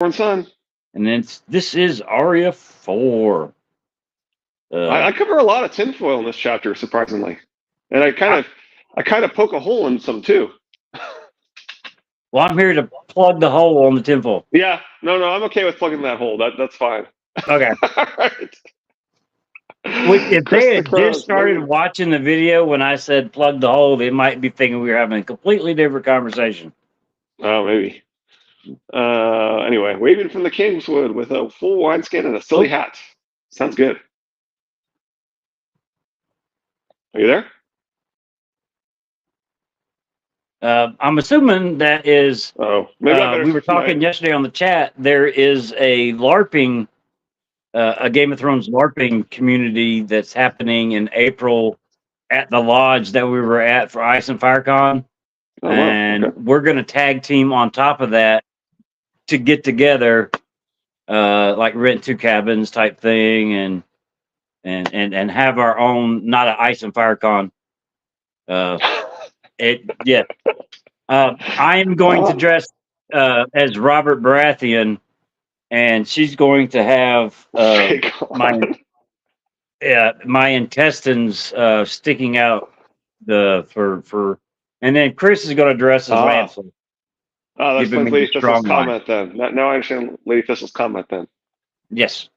Son. And then this is Arya 4. I cover a lot of tinfoil in this chapter, surprisingly, and I kind of poke a hole in some too. Well, I'm here to plug the hole on the tinfoil. Yeah, no, I'm okay with plugging that hole. That's fine. Okay. All right. If they had just started watching the video when I said plug the hole, they might be thinking we were having a completely different conversation. Oh, maybe. Anyway, waving from the Kingswood with a full wineskin and a silly hat. Sounds good. Are you there? I'm assuming that is. Oh, maybe we were talking yesterday on the chat. There is a LARPing, a Game of Thrones LARPing community that's happening in April at the lodge that we were at for Ice and FireCon. Oh, and okay. We're going to tag team on top of that to get together, like rent 2 cabins type thing, and have our own, not an Ice and FireCon. I am going to dress as Robert Baratheon, and she's going to have my intestines sticking out and then Chris is going to dress as Lancel. Oh, that's Lady Thistle's comment then. Now I understand Lady Thistle's comment then. Yes.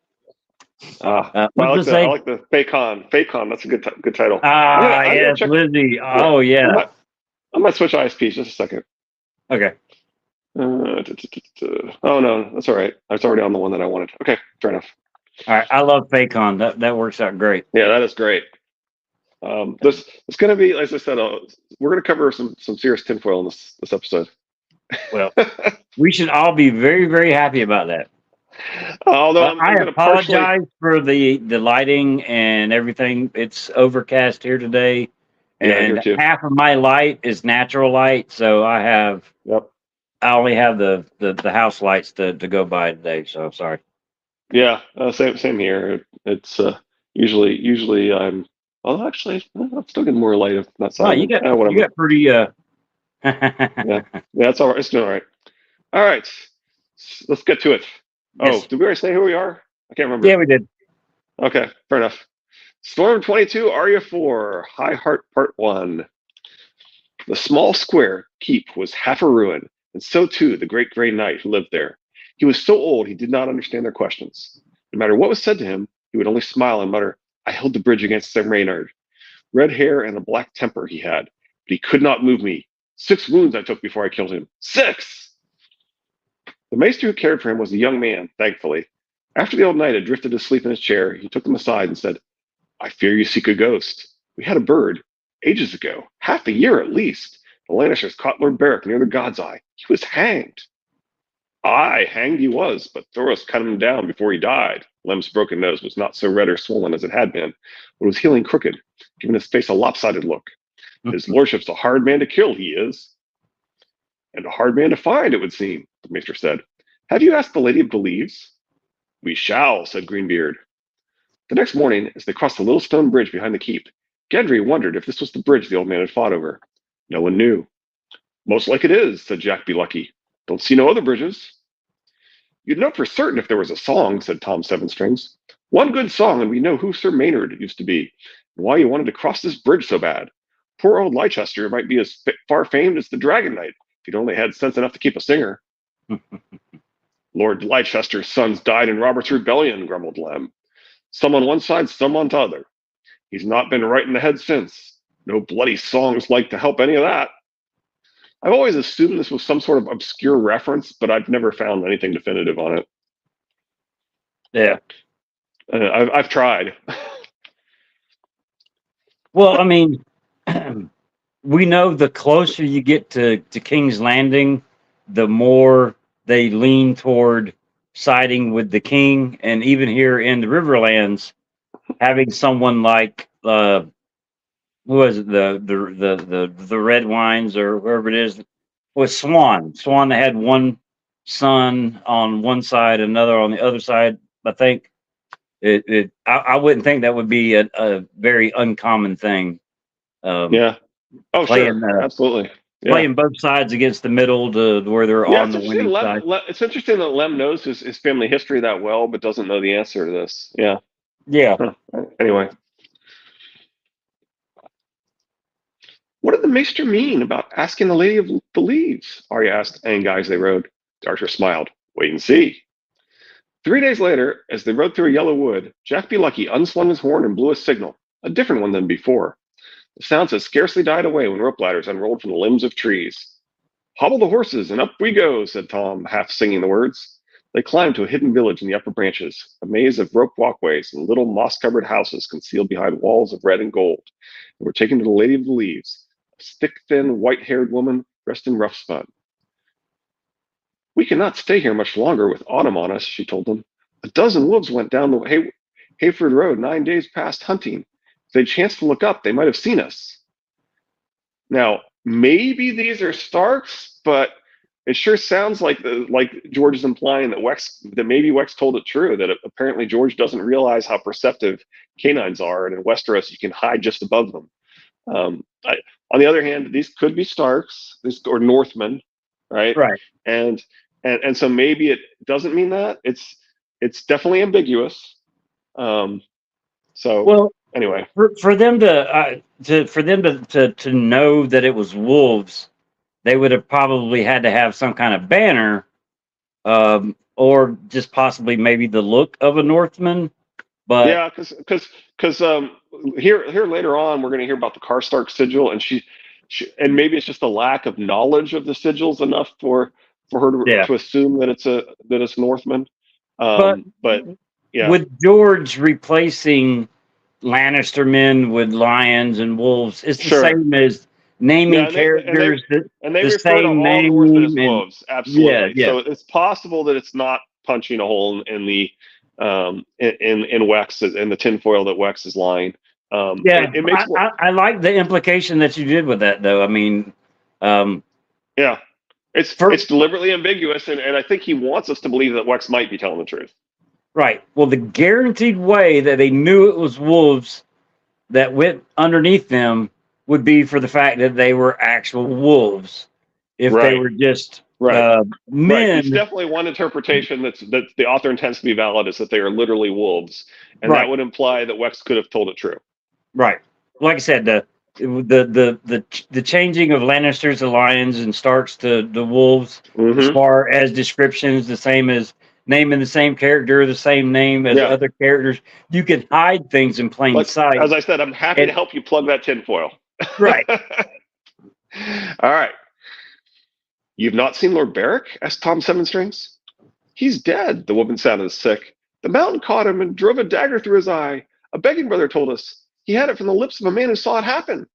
I like the Faycon. Faycon, that's a good title. Yes, Lizzie. Oh, yeah. I might switch ISPs just a second. Okay. Oh, no, that's all right. I was already on the one that I wanted. Okay, fair enough. All right, I love Faycon. That works out great. Yeah, that is great. This it's going to be, as I said, we're going to cover some serious tinfoil in this episode. Well, we should all be very, very happy about that. Although I apologize for the lighting and everything. It's overcast here today, and half of my light is natural light, so I have. Yep. I only have the house lights to go by today, so I'm sorry. Yeah, same here. It's usually I'm. Well, actually, I'm still getting more light on that side. Oh, you got pretty. Yeah, that's all right. It's doing all right. All right, let's get to it. Yes. Oh, did we already say who we are? I can't remember. Yeah, we did. Okay, fair enough. Storm 22, Arya 4, High Heart Part 1. The small square keep was half a ruin, and so too the great gray knight who lived there. He was so old he did not understand their questions. No matter what was said to him, he would only smile and mutter, "I held the bridge against Sir Reynard." Red hair and a black temper he had, but he could not move me. 6 wounds I took before I killed him. 6! The maester who cared for him was a young man, thankfully. After the old knight had drifted asleep in his chair, he took him aside and said, "I fear you seek a ghost. We had a bird, ages ago, half a year at least. The Lannisters caught Lord Beric near the God's Eye. He was hanged." "Aye, hanged he was, but Thoros cut him down before he died." Lem's broken nose was not so red or swollen as it had been, but was healing crooked, giving his face a lopsided look. "His lordship's a hard man to kill, he is." "And a hard man to find, it would seem," the maester said. "Have you asked the Lady of the Leaves?" "We shall," said Greenbeard. The next morning, as they crossed the little stone bridge behind the keep, Gendry wondered if this was the bridge the old man had fought over. No one knew. "Most like it is," said Jack Be Lucky. "Don't see no other bridges." "You'd know for certain if there was a song," said Tom Sevenstrings. "One good song, and we know who Sir Maynard used to be, and why you wanted to cross this bridge so bad. Poor old Leicester might be as far famed as the Dragon Knight, if he'd only had sense enough to keep a singer." "Lord Leicester's sons died in Robert's rebellion," grumbled Lem. "Some on one side, some on t'other. He's not been right in the head since. No bloody songs like to help any of that." I've always assumed this was some sort of obscure reference, but I've never found anything definitive on it. Yeah. I've tried. Well, I mean, we know the closer you get to King's Landing, the more they lean toward siding with the king. And even here in the Riverlands, having someone like who was it, the Red Wines or whoever it is, was Swan. Swan that had one son on one side, another on the other side. I think I wouldn't think that would be a very uncommon thing. Yeah. Oh, sure. Absolutely. Yeah. playing both sides against the middle to where they're Yeah, on the winning side. It's interesting that Lem knows his family history that well, but doesn't know the answer to this. Yeah. Yeah. Huh. Anyway, what did the maester mean about asking the Lady of the Leaves? Arya asked Anga as they rode. Archer smiled. Wait and see. 3 days later, as they rode through a yellow wood, Jack Be Lucky unslung his horn and blew a signal, a different one than before. The sounds had scarcely died away when rope ladders unrolled from the limbs of trees. Hobble the horses, and up we go, said Tom, half singing the words. They climbed to a hidden village in the upper branches, a maze of rope walkways and little moss-covered houses concealed behind walls of red and gold, and were taken to the Lady of the Leaves, a stick thin, white-haired woman dressed in rough spun. We cannot stay here much longer with autumn on us, she told them. A dozen wolves went down the Hayford Road 9 days past hunting. If they chanced to look up, they might have seen us. Now, maybe these are Starks, but it sure sounds like George is implying that maybe Wex told it true, that apparently George doesn't realize how perceptive canines are, and in Westeros you can hide just above them. On the other hand, these could be Starks, or Northmen, right? Right. And so maybe it doesn't mean that. It's definitely ambiguous. So Well, anyway, for them to know that it was wolves, they would have probably had to have some kind of banner, or just possibly maybe the look of a Northman. But yeah, because here later on we're going to hear about the Karstark sigil, and she and maybe it's just a lack of knowledge of the sigils enough for her yeah, to assume that it's Northman. but But yeah, with George replacing Lannister men with lions and wolves, it's the sure. same as naming Yeah, characters and they the refer to same all Northmen as name, and wolves. Absolutely. yeah. So it's possible that it's not punching a hole in the in Wex, in the tinfoil that Wex is lying. Yeah, It makes more. I like the implication that you did with that, though. I mean, Yeah, for it's deliberately ambiguous, and I think he wants us to believe that Wex might be telling the truth. right. Well, the guaranteed way that they knew it was wolves that went underneath them would be for the fact that they were actual wolves. If they Right. were just Right. Right. men, It's definitely one interpretation that the author intends to be valid, is that they are literally wolves, and right, that would imply that Wex could have told it true. right. Like I said, the changing of Lannisters to lions and Starks to the wolves, as Mm-hmm. far as descriptions, the same as naming the same character, the same name as Yeah. other characters. You can hide things in plain But sight. as I said, I'm happy to help you plug that tinfoil. Right. All right. You've not seen Lord Beric? Asked Tom Seven Strings. He's dead, the woman sounded sick. The mountain caught him and drove a dagger through his eye. A begging brother told us. He had it from the lips of a man who saw it happen.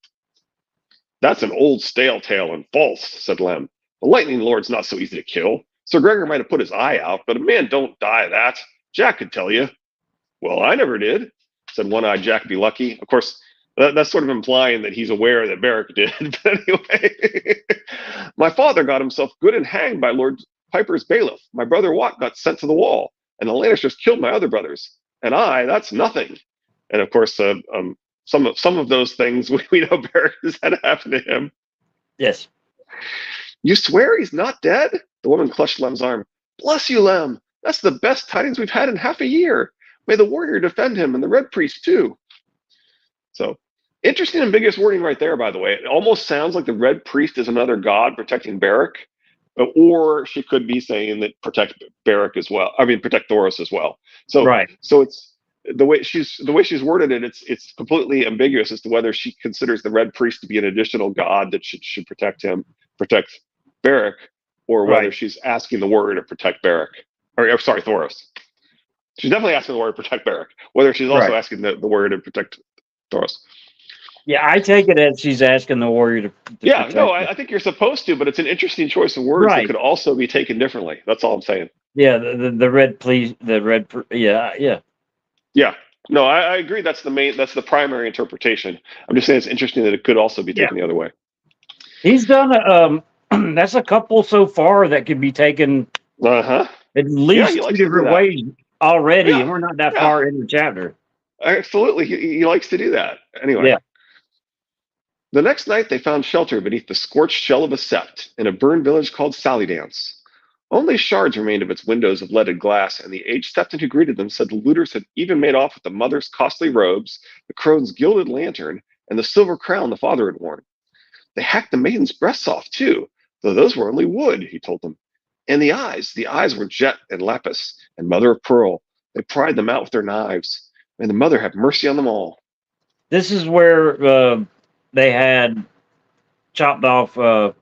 That's an old stale tale and false, said Lem. The lightning lord's not so easy to kill. Sir Gregor might have put his eye out, but a man don't die of that. Jack could tell you. Well, I never did, said one-eyed Jack Be Lucky. Of course, that's sort of implying that he's aware that Beric did. But anyway, my father got himself good and hanged by Lord Piper's bailiff. My brother Wat got sent to the wall, and the Lannisters killed my other brothers. And that's nothing. And of course, some of those things we know Beric has had happen to him. Yes. You swear he's not dead? The woman clutched Lem's arm. Bless you, Lem. That's the best tidings we've had in half a year. May the warrior defend him, and the red priest too. So, interesting ambiguous wording right there, by the way. It almost sounds like the red priest is another god protecting Beric, or she could be saying that protect Beric as well. I mean, protect Thoros as well. So, Right. So it's the way she's worded it. It's completely ambiguous as to whether she considers the red priest to be an additional god that should protect Beric, or whether she's asking the warrior to protect Beric, or sorry, Thoros. She's definitely asking the warrior to protect Beric. Whether she's also asking the warrior to protect Thoros. Yeah, I take it as she's asking the warrior to yeah, no, I think you're supposed to, but it's an interesting choice of words that could also be taken differently. That's all I'm saying. Yeah, the red yeah. No, I agree. That's the primary interpretation. I'm just saying it's interesting that it could also be taken the other way. He's done that's a couple so far that could be taken at least two different ways already, and we're not that far in the chapter. Absolutely, he likes to do that. Anyway. The next night they found shelter beneath the scorched shell of a sept in a burned village called Salydance. Only shards remained of its windows of leaded glass, and the aged septon who greeted them said the looters had even made off with the mother's costly robes, the crone's gilded lantern, and the silver crown the father had worn. They hacked the maiden's breasts off, too, though those were only wood, he told them. And the eyes were jet and lapis and mother of pearl. They pried them out with their knives. May the mother have mercy on them all. This is where they had chopped off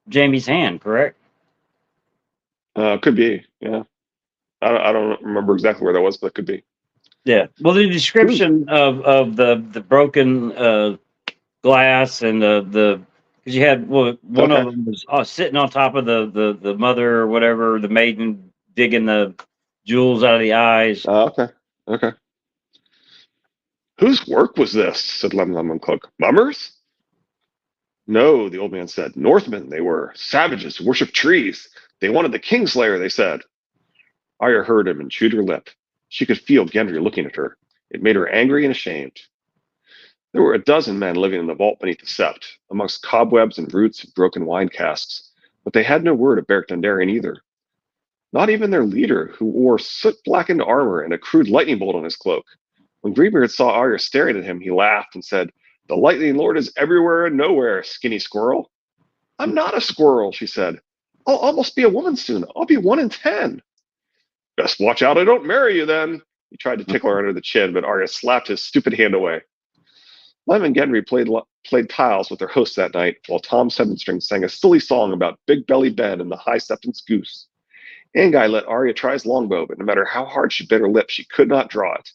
Jamie's hand, correct? Could be, yeah. I don't remember exactly where that was, but it could be. Yeah. Well, the description of the broken glass and the because you had one of them was sitting on top of the mother or whatever, the maiden digging the jewels out of the eyes. Okay. Whose work was this? Said Lemon Cloak. Mummers? No, the old man said. Northmen they were. Savages who worship trees. They wanted the Kingslayer, they said. Arya heard him and chewed her lip. She could feel Gendry looking at her. It made her angry and ashamed. There were a dozen men living in the vault beneath the sept, amongst cobwebs and roots and broken wine casks, but they had no word of Beric Dondarrion either. Not even their leader, who wore soot-blackened armor and a crude lightning bolt on his cloak. When Greybeard saw Arya staring at him, he laughed and said, "The Lightning Lord is everywhere and nowhere, skinny squirrel." "I'm not a squirrel," she said. "I'll almost be a woman soon. I'll be 1 in 10. "Best watch out I don't marry you then." He tried to tickle her under the chin, but Arya slapped his stupid hand away. Lem and Gendry played tiles with their host that night, while Tom Sevenstring sang a silly song about Big Belly Ben and the High Septon's goose. Anguy let Arya try his longbow, but no matter how hard she bit her lip, she could not draw it.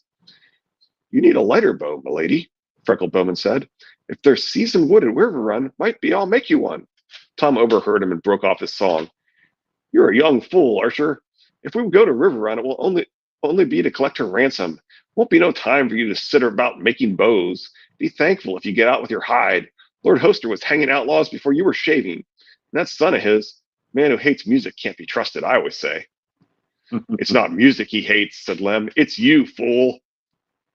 "You need a lighter bow, milady," Freckled Bowman said. "If there's seasoned wood at River Run, might be I'll make you one." Tom overheard him and broke off his song. "You're a young fool, Archer. If we go to River Run, it will only be to collect her ransom. Won't be no time for you to sit about making bows. Be thankful if you get out with your hide. Lord Hoster was hanging outlaws before you were shaving. And that son of his, man who hates music can't be trusted, I always say." "It's not music he hates," said Lem. "It's you, fool."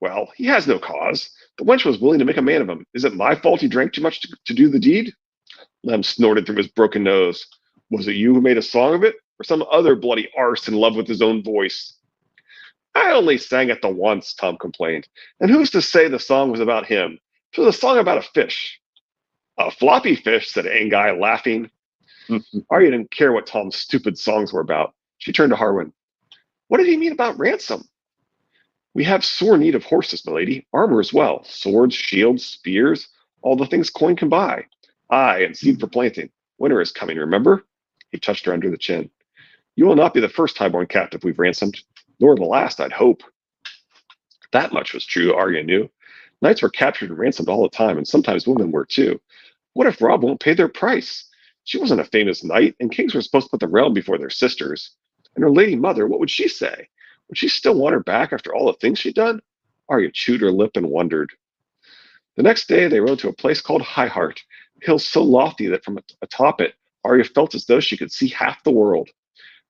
"Well, he has no cause. The wench was willing to make a man of him. Is it my fault he drank too much to do the deed?" Lem snorted through his broken nose. "Was it you who made a song of it, or some other bloody arse in love with his own voice?" "I only sang it the once," Tom complained. "And who's to say the song was about him? It was a song about a fish." "A floppy fish," said Anguy, laughing. Arya didn't care what Tom's stupid songs were about. She turned to Harwin. "What did he mean about ransom?" "We have sore need of horses, milady. Armor as well. Swords, shields, spears, all the things coin can buy. Aye, and seed for planting. Winter is coming, remember?" He touched her under the chin. "You will not be the first highborn captive we've ransomed, nor the last, I'd hope." That much was true, Arya knew. Knights were captured and ransomed all the time, and sometimes women were too. What if Robb won't pay their price? She wasn't a famous knight, and kings were supposed to put the realm before their sisters. And her lady mother, what would she say? Would she still want her back after all the things she'd done? Arya chewed her lip and wondered. The next day they rode to a place called High Heart, a hill so lofty that from atop it, Arya felt as though she could see half the world.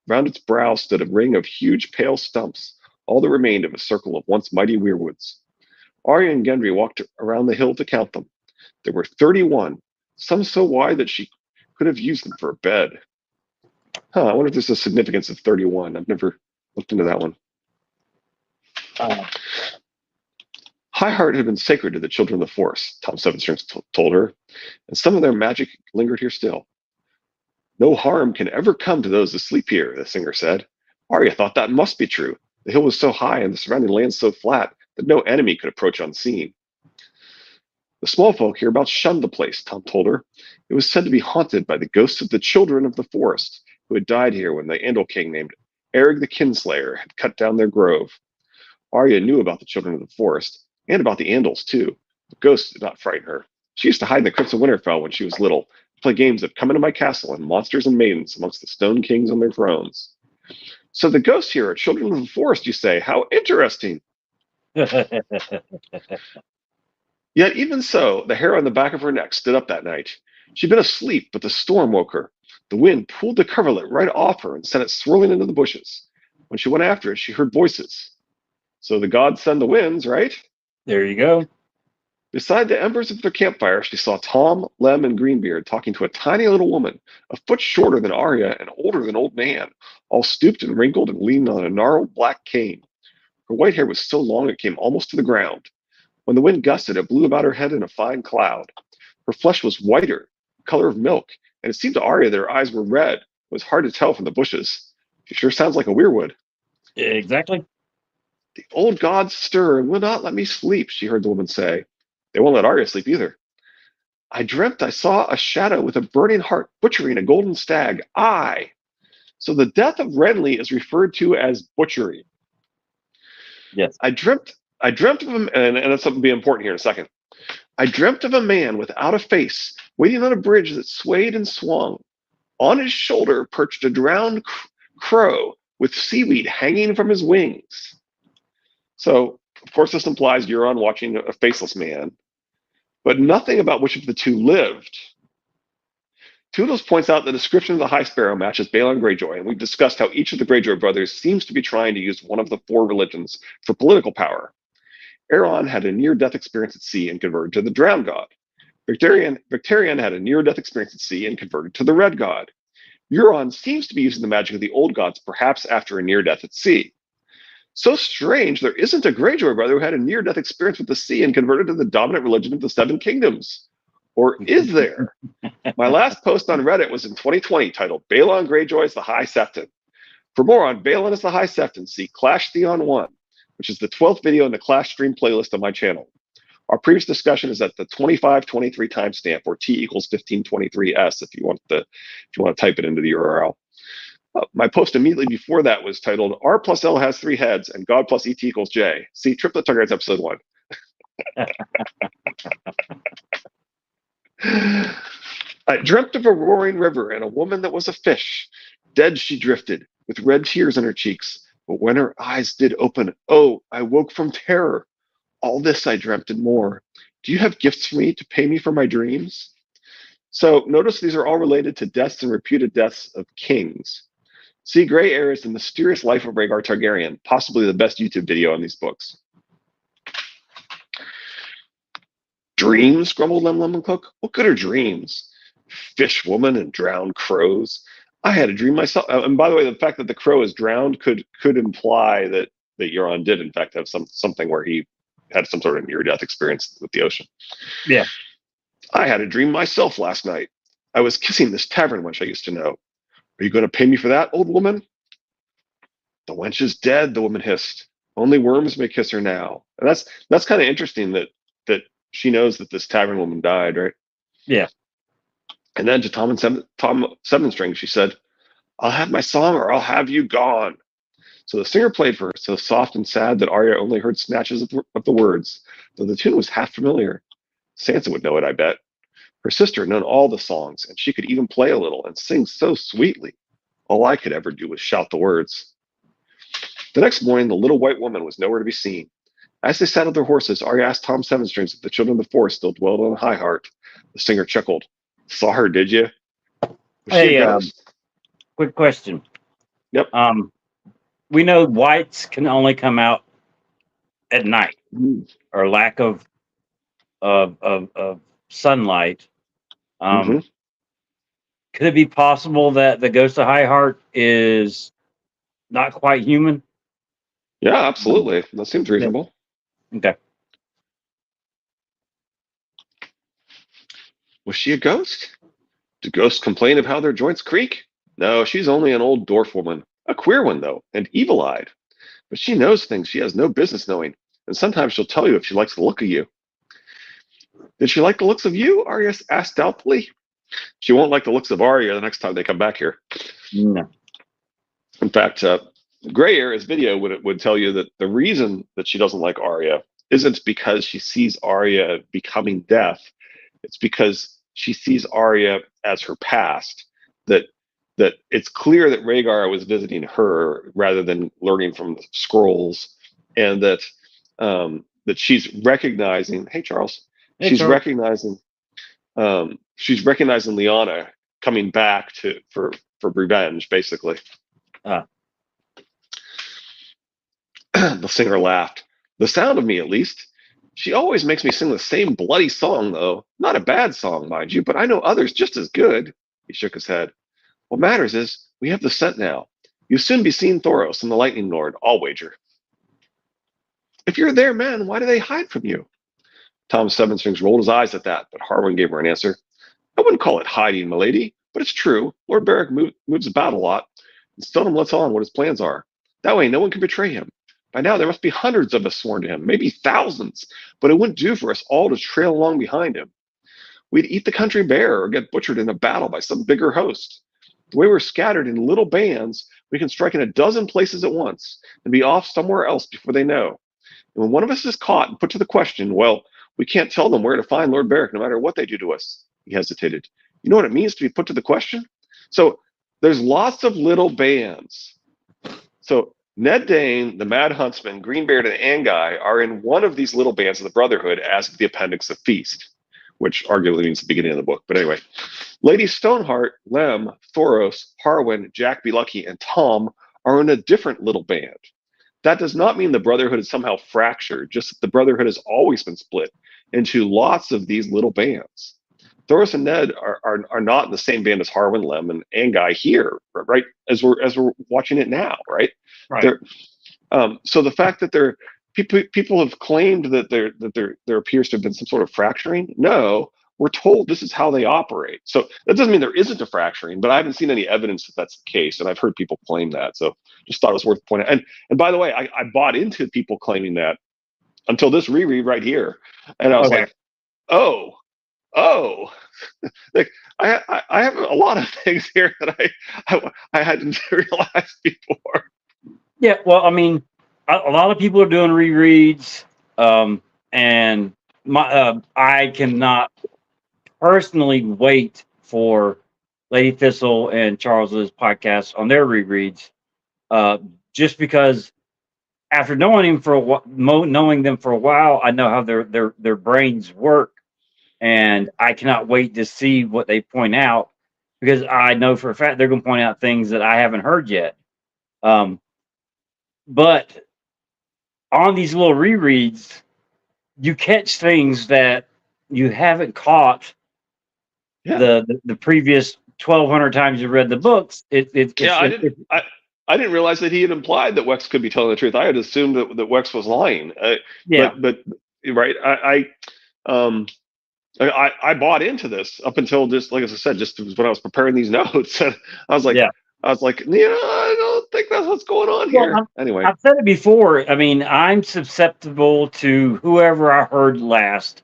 Round its brow stood a ring of huge pale stumps, all that remained of a circle of once mighty weirwoods. Arya and Gendry walked around the hill to count them. There were 31, some so wide that she could have used them for a bed. I wonder if there's a significance of 31. I've never looked into that one. High Heart had been sacred to the children of the Forest, Tom Sevenstrings told her, and some of their magic lingered here still. "No harm can ever come to those asleep here," the singer said. Arya thought that must be true. The hill was so high and the surrounding land so flat that no enemy could approach unseen. "The small folk hereabouts shunned the place," Tom told her. "It was said to be haunted by the ghosts of the children of the forest who had died here when the Andal king named Erig the Kinslayer had cut down their grove." Arya knew about the children of the forest, and about the Andals, too. The ghosts did not frighten her. She used to hide in the crypts of Winterfell when she was little, play games of Come Into My Castle and Monsters and Maidens amongst the Stone Kings on their thrones. "So the ghosts here are children of the forest, you say? How interesting." Yet even so, the hair on the back of her neck stood up that night. She'd been asleep, but the storm woke her. The wind pulled the coverlet right off her and sent it swirling into the bushes. When she went after it, she heard voices. So the gods send the winds, right? There you go. Beside the embers of their campfire, she saw Tom, Lem, and Greenbeard talking to a tiny little woman, a foot shorter than Arya and older than Old Man, all stooped and wrinkled and leaning on a gnarled black cane. Her white hair was so long it came almost to the ground. When the wind gusted, it blew about her head in a fine cloud. Her flesh was whiter, the color of milk, and it seemed to Arya that her eyes were red. It was hard to tell from the bushes. She sure sounds like a weirwood. Exactly. The old gods stir and will not let me sleep, she heard the woman say. They won't let Arya sleep either. I dreamt I saw a shadow with a burning heart butchering a golden stag. So the death of Renly is referred to as butchery. Yes. I dreamt of him, and that's something to be important here in a second. I dreamt of a man without a face, waiting on a bridge that swayed and swung. On his shoulder perched a drowned crow with seaweed hanging from his wings. So, of course, this implies Euron watching a faceless man, but nothing about which of the two lived. Toodles points out the description of the High Sparrow matches Balon Greyjoy, and we've discussed how each of the Greyjoy brothers seems to be trying to use one of the four religions for political power. Aeron had a near-death experience at sea and converted to the Drowned God. Victarion had a near-death experience at sea and converted to the Red God. Euron seems to be using the magic of the old gods, perhaps after a near-death at sea. So strange, there isn't a Greyjoy brother who had a near-death experience with the sea and converted to the dominant religion of the Seven Kingdoms. Or is there? My last post on Reddit was in 2020, titled Balon Greyjoy is the High Septon. For more on Balon is the High Septon, see Clash Theon 1, which is the 12th video in the Clash stream playlist on my channel. Our previous discussion is at the 2523 timestamp, or T equals 1523S, if you want to type it into the URL. My post immediately before that was titled R plus L has three heads and God plus ET equals J. See Triplet Targets episode 1. I dreamt of a roaring river and a woman that was a fish. Dead she drifted, with red tears in her cheeks. But when her eyes did open, oh, I woke from terror. All this I dreamt and more. Do you have gifts for me to pay me for my dreams? So notice these are all related to deaths and reputed deaths of kings. See Gray Air is the mysterious life of Rhaegar Targaryen, possibly the best YouTube video on these books. Dreams, grumbled Lem Lemon Cook. What good are dreams? Fish woman and drowned crows. I had a dream myself. And by the way, the fact that the crow is drowned could imply that Euron did, in fact, have something where he had some sort of near-death experience with the ocean. Yeah. I had a dream myself last night. I was kissing this tavern wench I used to know. Are you going to pay me for that, old woman? The wench is dead, the woman hissed. Only worms may kiss her now. And that's kind of interesting that she knows that this tavern woman died, right? Yeah. And then to Tom Seven String, she said, I'll have my song or I'll have you gone. So the singer played for her, so soft and sad that Arya only heard snatches of the words, though the tune was half familiar. Sansa would know it, I bet. Her sister had known all the songs, and she could even play a little and sing so sweetly. All I could ever do was shout the words. The next morning, the little white woman was nowhere to be seen. As they saddled their horses, Arya asked Tom Seven Strings if the children of the forest still dwelled on High Heart. The singer chuckled. Saw her, did you? Was she a ghost? Quick question. Yep. We know whites can only come out at night, or lack of sunlight. Could it be possible that the ghost of High Heart is not quite human? Yeah, absolutely. That seems reasonable. Okay. Was she a ghost? Do ghosts complain of how their joints creak? No, she's only an old dwarf woman. A queer one, though, and evil-eyed. But she knows things she has no business knowing, and sometimes she'll tell you if she likes the look of you. Did she like the looks of you? Arya asked doubtfully. She won't like the looks of Arya the next time they come back here. No. In fact, Gray Air's video would tell you that the reason that she doesn't like Arya isn't because she sees Arya becoming death. It's because she sees Arya as her past. That it's clear that Rhaegar was visiting her rather than learning from the scrolls, and that she's recognizing. Hey, Charles. Hey, she's Charles. recognizing Lyanna coming back for revenge, basically. The singer laughed. The sound of me, at least. She always makes me sing the same bloody song, though. Not a bad song, mind you, but I know others just as good. He shook his head. What matters is we have the scent now. You'll soon be seeing Thoros and the Lightning Lord, I'll wager. If you're their men, why do they hide from you? Tom Sevenstrings rolled his eyes at that, but Harwin gave her an answer. I wouldn't call it hiding, milady, but it's true. Lord Beric moves about a lot, and seldom lets on what his plans are. That way, no one can betray him. By now, there must be hundreds of us sworn to him, maybe thousands, but it wouldn't do for us all to trail along behind him. We'd eat the country bare or get butchered in a battle by some bigger host. The way we're scattered in little bands, we can strike in a dozen places at once and be off somewhere else before they know. And when one of us is caught and put to the question, well, we can't tell them where to find Lord Beric no matter what they do to us. He hesitated. You know what it means to be put to the question? So there's lots of little bands. So Ned Dane, the Mad Huntsman, Greenbeard, and Anguy are in one of these little bands of the Brotherhood as the appendix of Feast, which arguably means the beginning of the book. But anyway, Lady Stoneheart, Lem, Thoros, Harwin, Jack Be Lucky, and Tom are in a different little band. That does not mean the Brotherhood is somehow fractured, just that the Brotherhood has always been split into lots of these little bands. Thoros and Ned are not in the same band as Harwin, Lem, and Anguy here, right? As we're watching it now, right? Right. So the fact that people have claimed that there appears to have been some sort of fracturing. No, we're told this is how they operate. So that doesn't mean there isn't a fracturing, but I haven't seen any evidence that that's the case, and I've heard people claim that. So just thought it was worth pointing out. And by the way, I bought into people claiming that until this reread right here, and I was like, oh. Like I have a lot of things here that I hadn't realized before. Yeah, well, I mean, a lot of people are doing rereads, and I cannot personally wait for Lady Thistle and Charles's podcast on their rereads, just because after knowing them for a while, I know how their brains work. And I cannot wait to see what they point out, because I know for a fact they're going to point out things that I haven't heard yet. But on these little rereads, you catch things that you haven't caught the previous 1,200 times you read the books. I didn't realize that he had implied that Wex could be telling the truth. I had assumed that Wex was lying. But right, I bought into this up until just, like I said, just when I was preparing these notes, and I was like, I don't think that's what's going on here. Anyway, I've said it before. I mean, I'm susceptible to whoever I heard last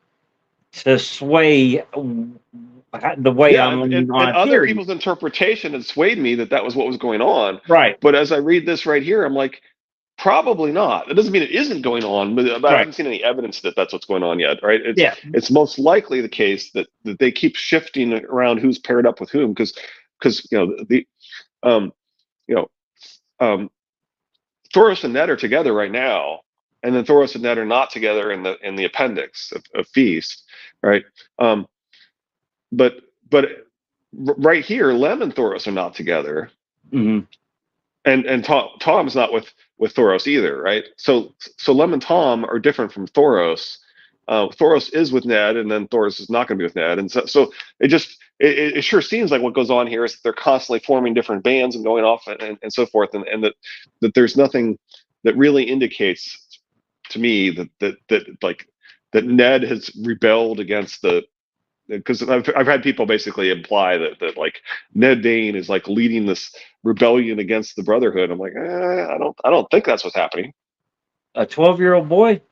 to sway the way I'm leaning on. And other people's interpretation had swayed me that was what was going on. Right. But as I read this right here, I'm like, probably not. It doesn't mean it isn't going on, but I haven't seen any evidence that that's what's going on yet, right? It's most likely the case that they keep shifting around who's paired up with whom, because Thoros and Ned are together right now, and then Thoros and Ned are not together in the appendix of Feast, right? But right here, Lem and Thoros are not together. Mm-hmm. And Tom's not with Thoros either, right? So Lem and Tom are different from Thoros. Thoros is with Ned, and then Thoros is not going to be with Ned, and so it sure seems like what goes on here is that they're constantly forming different bands and going off and so forth, and that there's nothing that really indicates to me that Ned has rebelled against because I've had people basically imply that like Ned Dane is like leading this rebellion against the Brotherhood. I'm like, I don't think that's what's happening. A 12-year-old boy?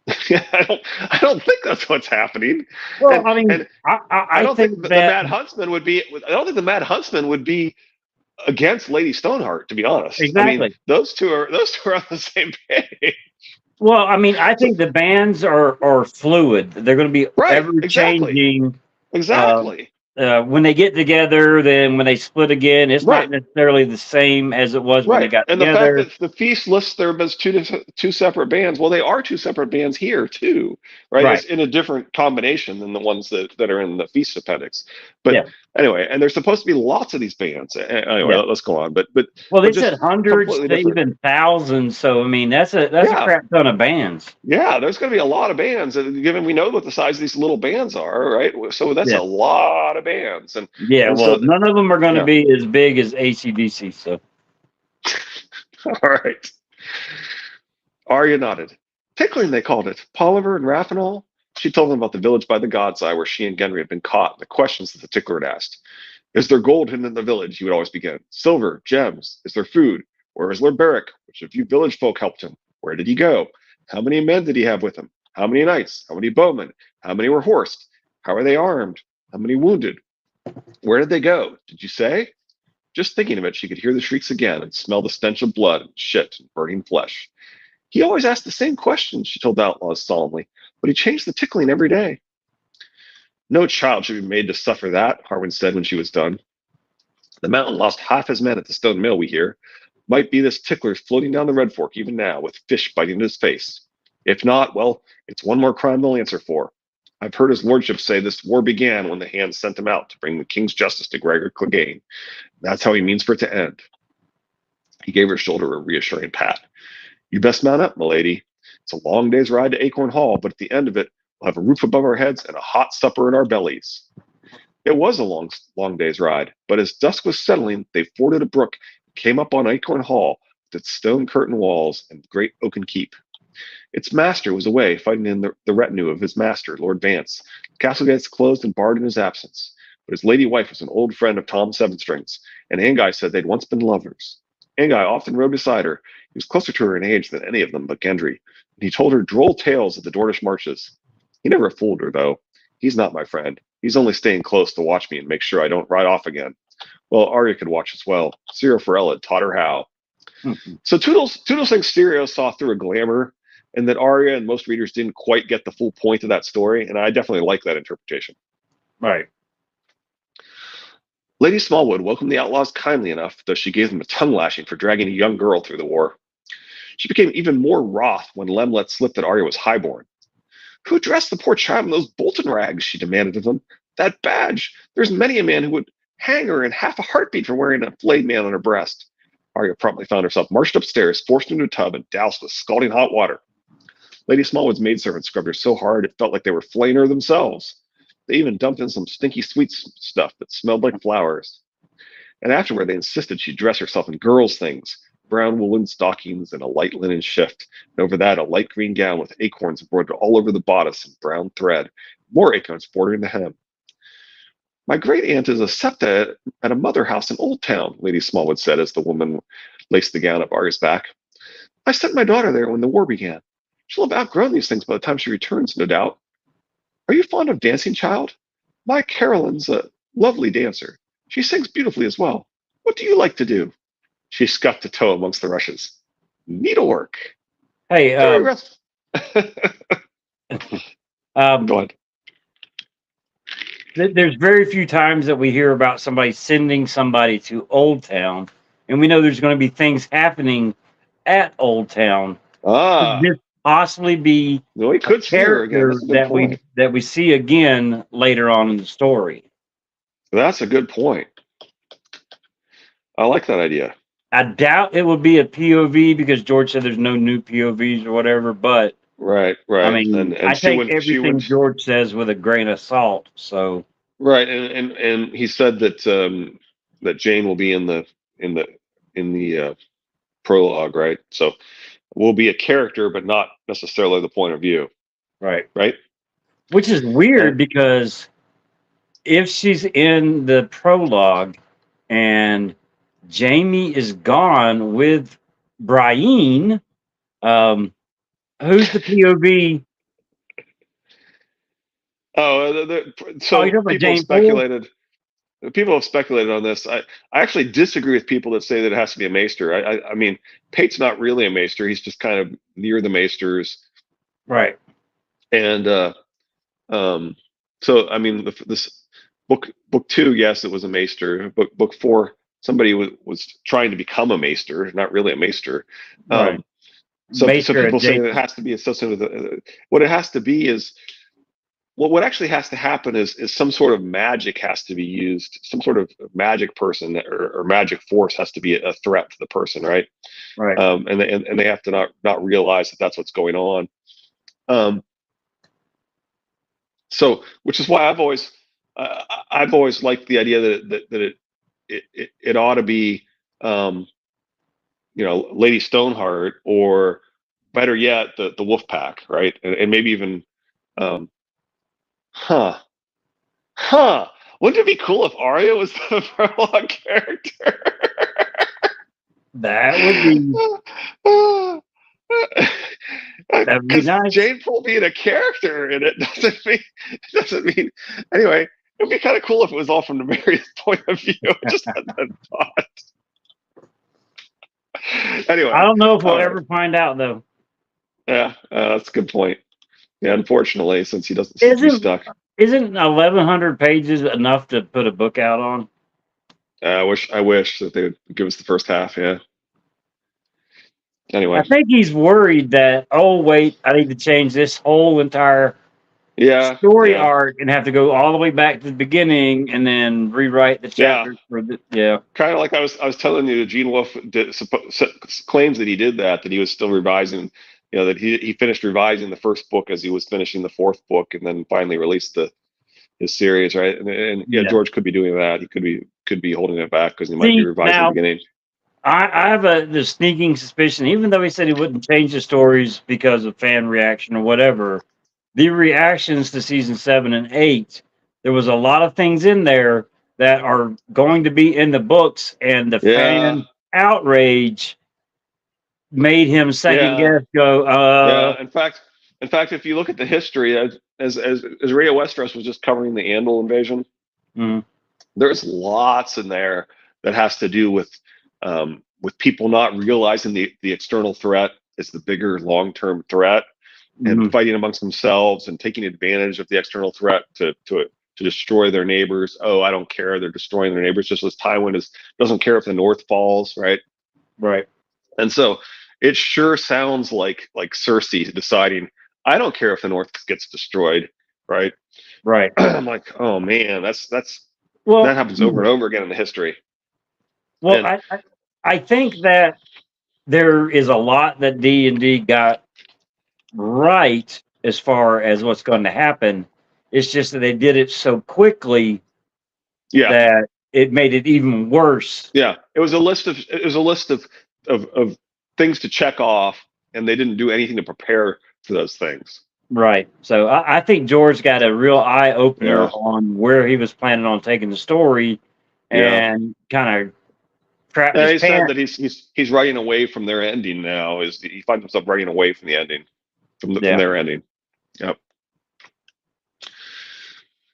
I don't think that's what's happening. Well, I mean, I don't think the Mad Huntsman would be. I don't think the Mad Huntsman would be against Lady Stoneheart, to be honest. Exactly. I mean, those two are on the same page. Well, I mean, I think the bands are fluid. They're going to be ever changing. Exactly. When they get together, then when they split again, it's not necessarily the same as it was when they got together. And the fact that the Feast lists them as two separate bands, well, they are two separate bands here too, right? It's in a different combination than the ones that are in the Feast appendix. But Yeah. anyway, and there's supposed to be lots of these bands. Anyway, Yeah. let's go on. But Well, they said just hundreds completely to different. even thousands. So I mean, that's a Yeah, crap ton of bands. yeah. There's going to be a lot of bands, given we know what the size of these little bands are, right? So that's Yeah. a lot of bands, Yeah. and Well, so none of them are going to yeah. be as big as ACDC. So All right. Arya nodded. Tickling, they called it. Polliver and Raffinol. She told them about the village by the God's Eye where she and Genry had been caught, and the questions that the tickler had asked. Is there gold hidden in the village? He would always begin. Silver, gems. Is there food? Where is Lord Beric? Which of you village folk helped him? Where did he go? How many men did he have with him? How many knights? How many bowmen? How many were horsed? How are they armed? How many wounded? Where did they go? Did you say? Just thinking of it, she could hear the shrieks again and smell the stench of blood and shit and burning flesh. He always asked the same questions, she told the outlaws solemnly, but he changed the tickling every day. No child should be made to suffer that, Harwin said when she was done. The mountain lost half his men at the stone mill, we hear. Might be this tickler's floating down the Red Fork even now, with fish biting his face. If not, well, it's one more crime they'll answer for. I've heard his lordship say this war began when the hands sent him out to bring the king's justice to Gregor Clegane. That's how he means for it to end. He gave her shoulder a reassuring pat. You best mount up, milady. It's a long day's ride to Acorn Hall, but at the end of it, we'll have a roof above our heads and a hot supper in our bellies. It was a long day's ride, but as dusk was settling, they forded a brook and came up on Acorn Hall with its stone curtain walls and great oaken keep. Its master was away fighting in the retinue of his master, Lord Vance. The castle gates closed and barred in his absence. But his lady wife was an old friend of Tom Sevenstrings, and Angai said they'd once been lovers. Angai often rode beside her. He was closer to her in age than any of them but Gendry, and he told her droll tales of the Dornish marches. He never fooled her, though. He's not my friend. He's only staying close to watch me and make sure I don't ride off again. Well, Arya could watch as well. Cyril Farrell had taught her how. So Toodles thinks Stereo saw through a glamour, and that Arya and most readers didn't quite get the full point of that story, and I definitely like that interpretation. right. Lady Smallwood welcomed the outlaws kindly enough, though she gave them a tongue lashing for dragging a young girl through the war. She became even more wroth when Lem let slip that Arya was highborn. Who dressed the poor child in those Bolton rags? She demanded of them. That badge. There's many a man who would hang her in half a heartbeat for wearing a flayed man on her breast. Arya promptly found herself marched upstairs, forced into a tub, and doused with scalding hot water. Lady Smallwood's maidservants scrubbed her so hard it felt like they were flaying her themselves. They even dumped in some stinky sweet stuff that smelled like flowers. And afterward, they insisted she dress herself in girls' things, brown woolen stockings and a light linen shift, and over that a light green gown with acorns embroidered all over the bodice in brown thread, more acorns bordering the hem. My great aunt is a septa at a mother house in Old Town, Lady Smallwood said as the woman laced the gown up Arya's back. I sent my daughter there when the war began. She'll have outgrown these things by the time she returns, no doubt. Are you fond of dancing, child? My Carolyn's a lovely dancer. She sings beautifully as well. What do you like to do? She scuffed a toe amongst the rushes. Needlework. Hey, Very rest. Go ahead. There's very few times that we hear about somebody sending somebody to Old Town, and we know there's going to be things happening at Old Town. Could this possibly be no, we could see her again. character That's a good point. that we see again later on in the story? That's a good point. I like that idea. I doubt it will be a POV because George said there's no new POVs or whatever, but Right. I mean, and I take everything George says with a grain of salt. So right, and he said that that Jane will be in the prologue, right? So will be a character, but not necessarily the point of view. right. Which is weird because if she's in the prologue and Jamie is gone with Brian, who's the POV? So people speculated. People have speculated on this. I actually disagree with people that say that it has to be a maester. I mean, Pate's not really a maester. He's just kind of near the maesters. Right. And so, I mean, this book 2, yes, it was a maester. Book 4, somebody was trying to become a maester, not really a maester. Right. So people say that it has to be associated with what it has to be is what actually has to happen is some sort of magic has to be used. Some sort of magic person or magic force has to be a threat to the person, right? Right. And they have to not realize that that's what's going on. Um, so, which is why I've always liked the idea that it ought to be, um, Lady Stoneheart, or better yet, the Wolf Pack, right? And maybe even, um, huh, huh. Wouldn't it be cool if Arya was the prologue character? That would be that'd be Because nice. Jane Poole being a character in it doesn't mean anyway. It'd be kind of cool if it was all from the Mary's point of view. I just had that thought. I Anyway, don't know if we'll all right. ever find out though. Yeah, that's a good point. Yeah, unfortunately, since he doesn't seem to be Isn't stuck, isn't 1,100 pages enough to put a book out on? I wish that they would give us the first half. Yeah. I Anyway, think he's worried that, oh wait, I need to change this whole entire yeah, story yeah, arc and have to go all the way back to the beginning and then rewrite the yeah. chapters for the yeah. Kind of like I was telling you, Gene Wolfe claims that he did that he was still revising. That he finished revising the first book as he was finishing the fourth book, and then finally released his series, right? And yeah, Yeah. George could be doing that. He could be holding it back because he might be See, revising the now beginning. I have the sneaking suspicion, even though he said he wouldn't change the stories because of fan reaction or whatever, the reactions to season 7 and 8, there was a lot of things in there that are going to be in the books, and the Yeah, fan outrage made him second yeah, guess, go, yeah. In fact, if you look at the history, as Radio Westeros was just covering the Andal invasion, mm, there's lots in there that has to do with people not realizing the external threat is the bigger long-term threat, and mm, fighting amongst themselves and taking advantage of the external threat to destroy their neighbors. Oh, I don't care. They're destroying their neighbors just as Tywin doesn't care if the North falls, right? right, And so it sure sounds like Cersei deciding, I don't care if the North gets destroyed, right? right. I'm like, oh man, that Well, happens over and over again in the history. well, And I think that there is a lot that D&D got right as far as what's going to happen. It's just that they did it so quickly yeah, that it made it even worse. yeah, it was a list of things to check off, and they didn't do anything to prepare for those things. Right. So I think George got a real eye opener Yeah, on where he was planning on taking the story yeah. and kind of crapped And his he said pants. that he's writing away from their ending now. Is he finds himself writing away from the ending, from Yeah. their ending. Yep.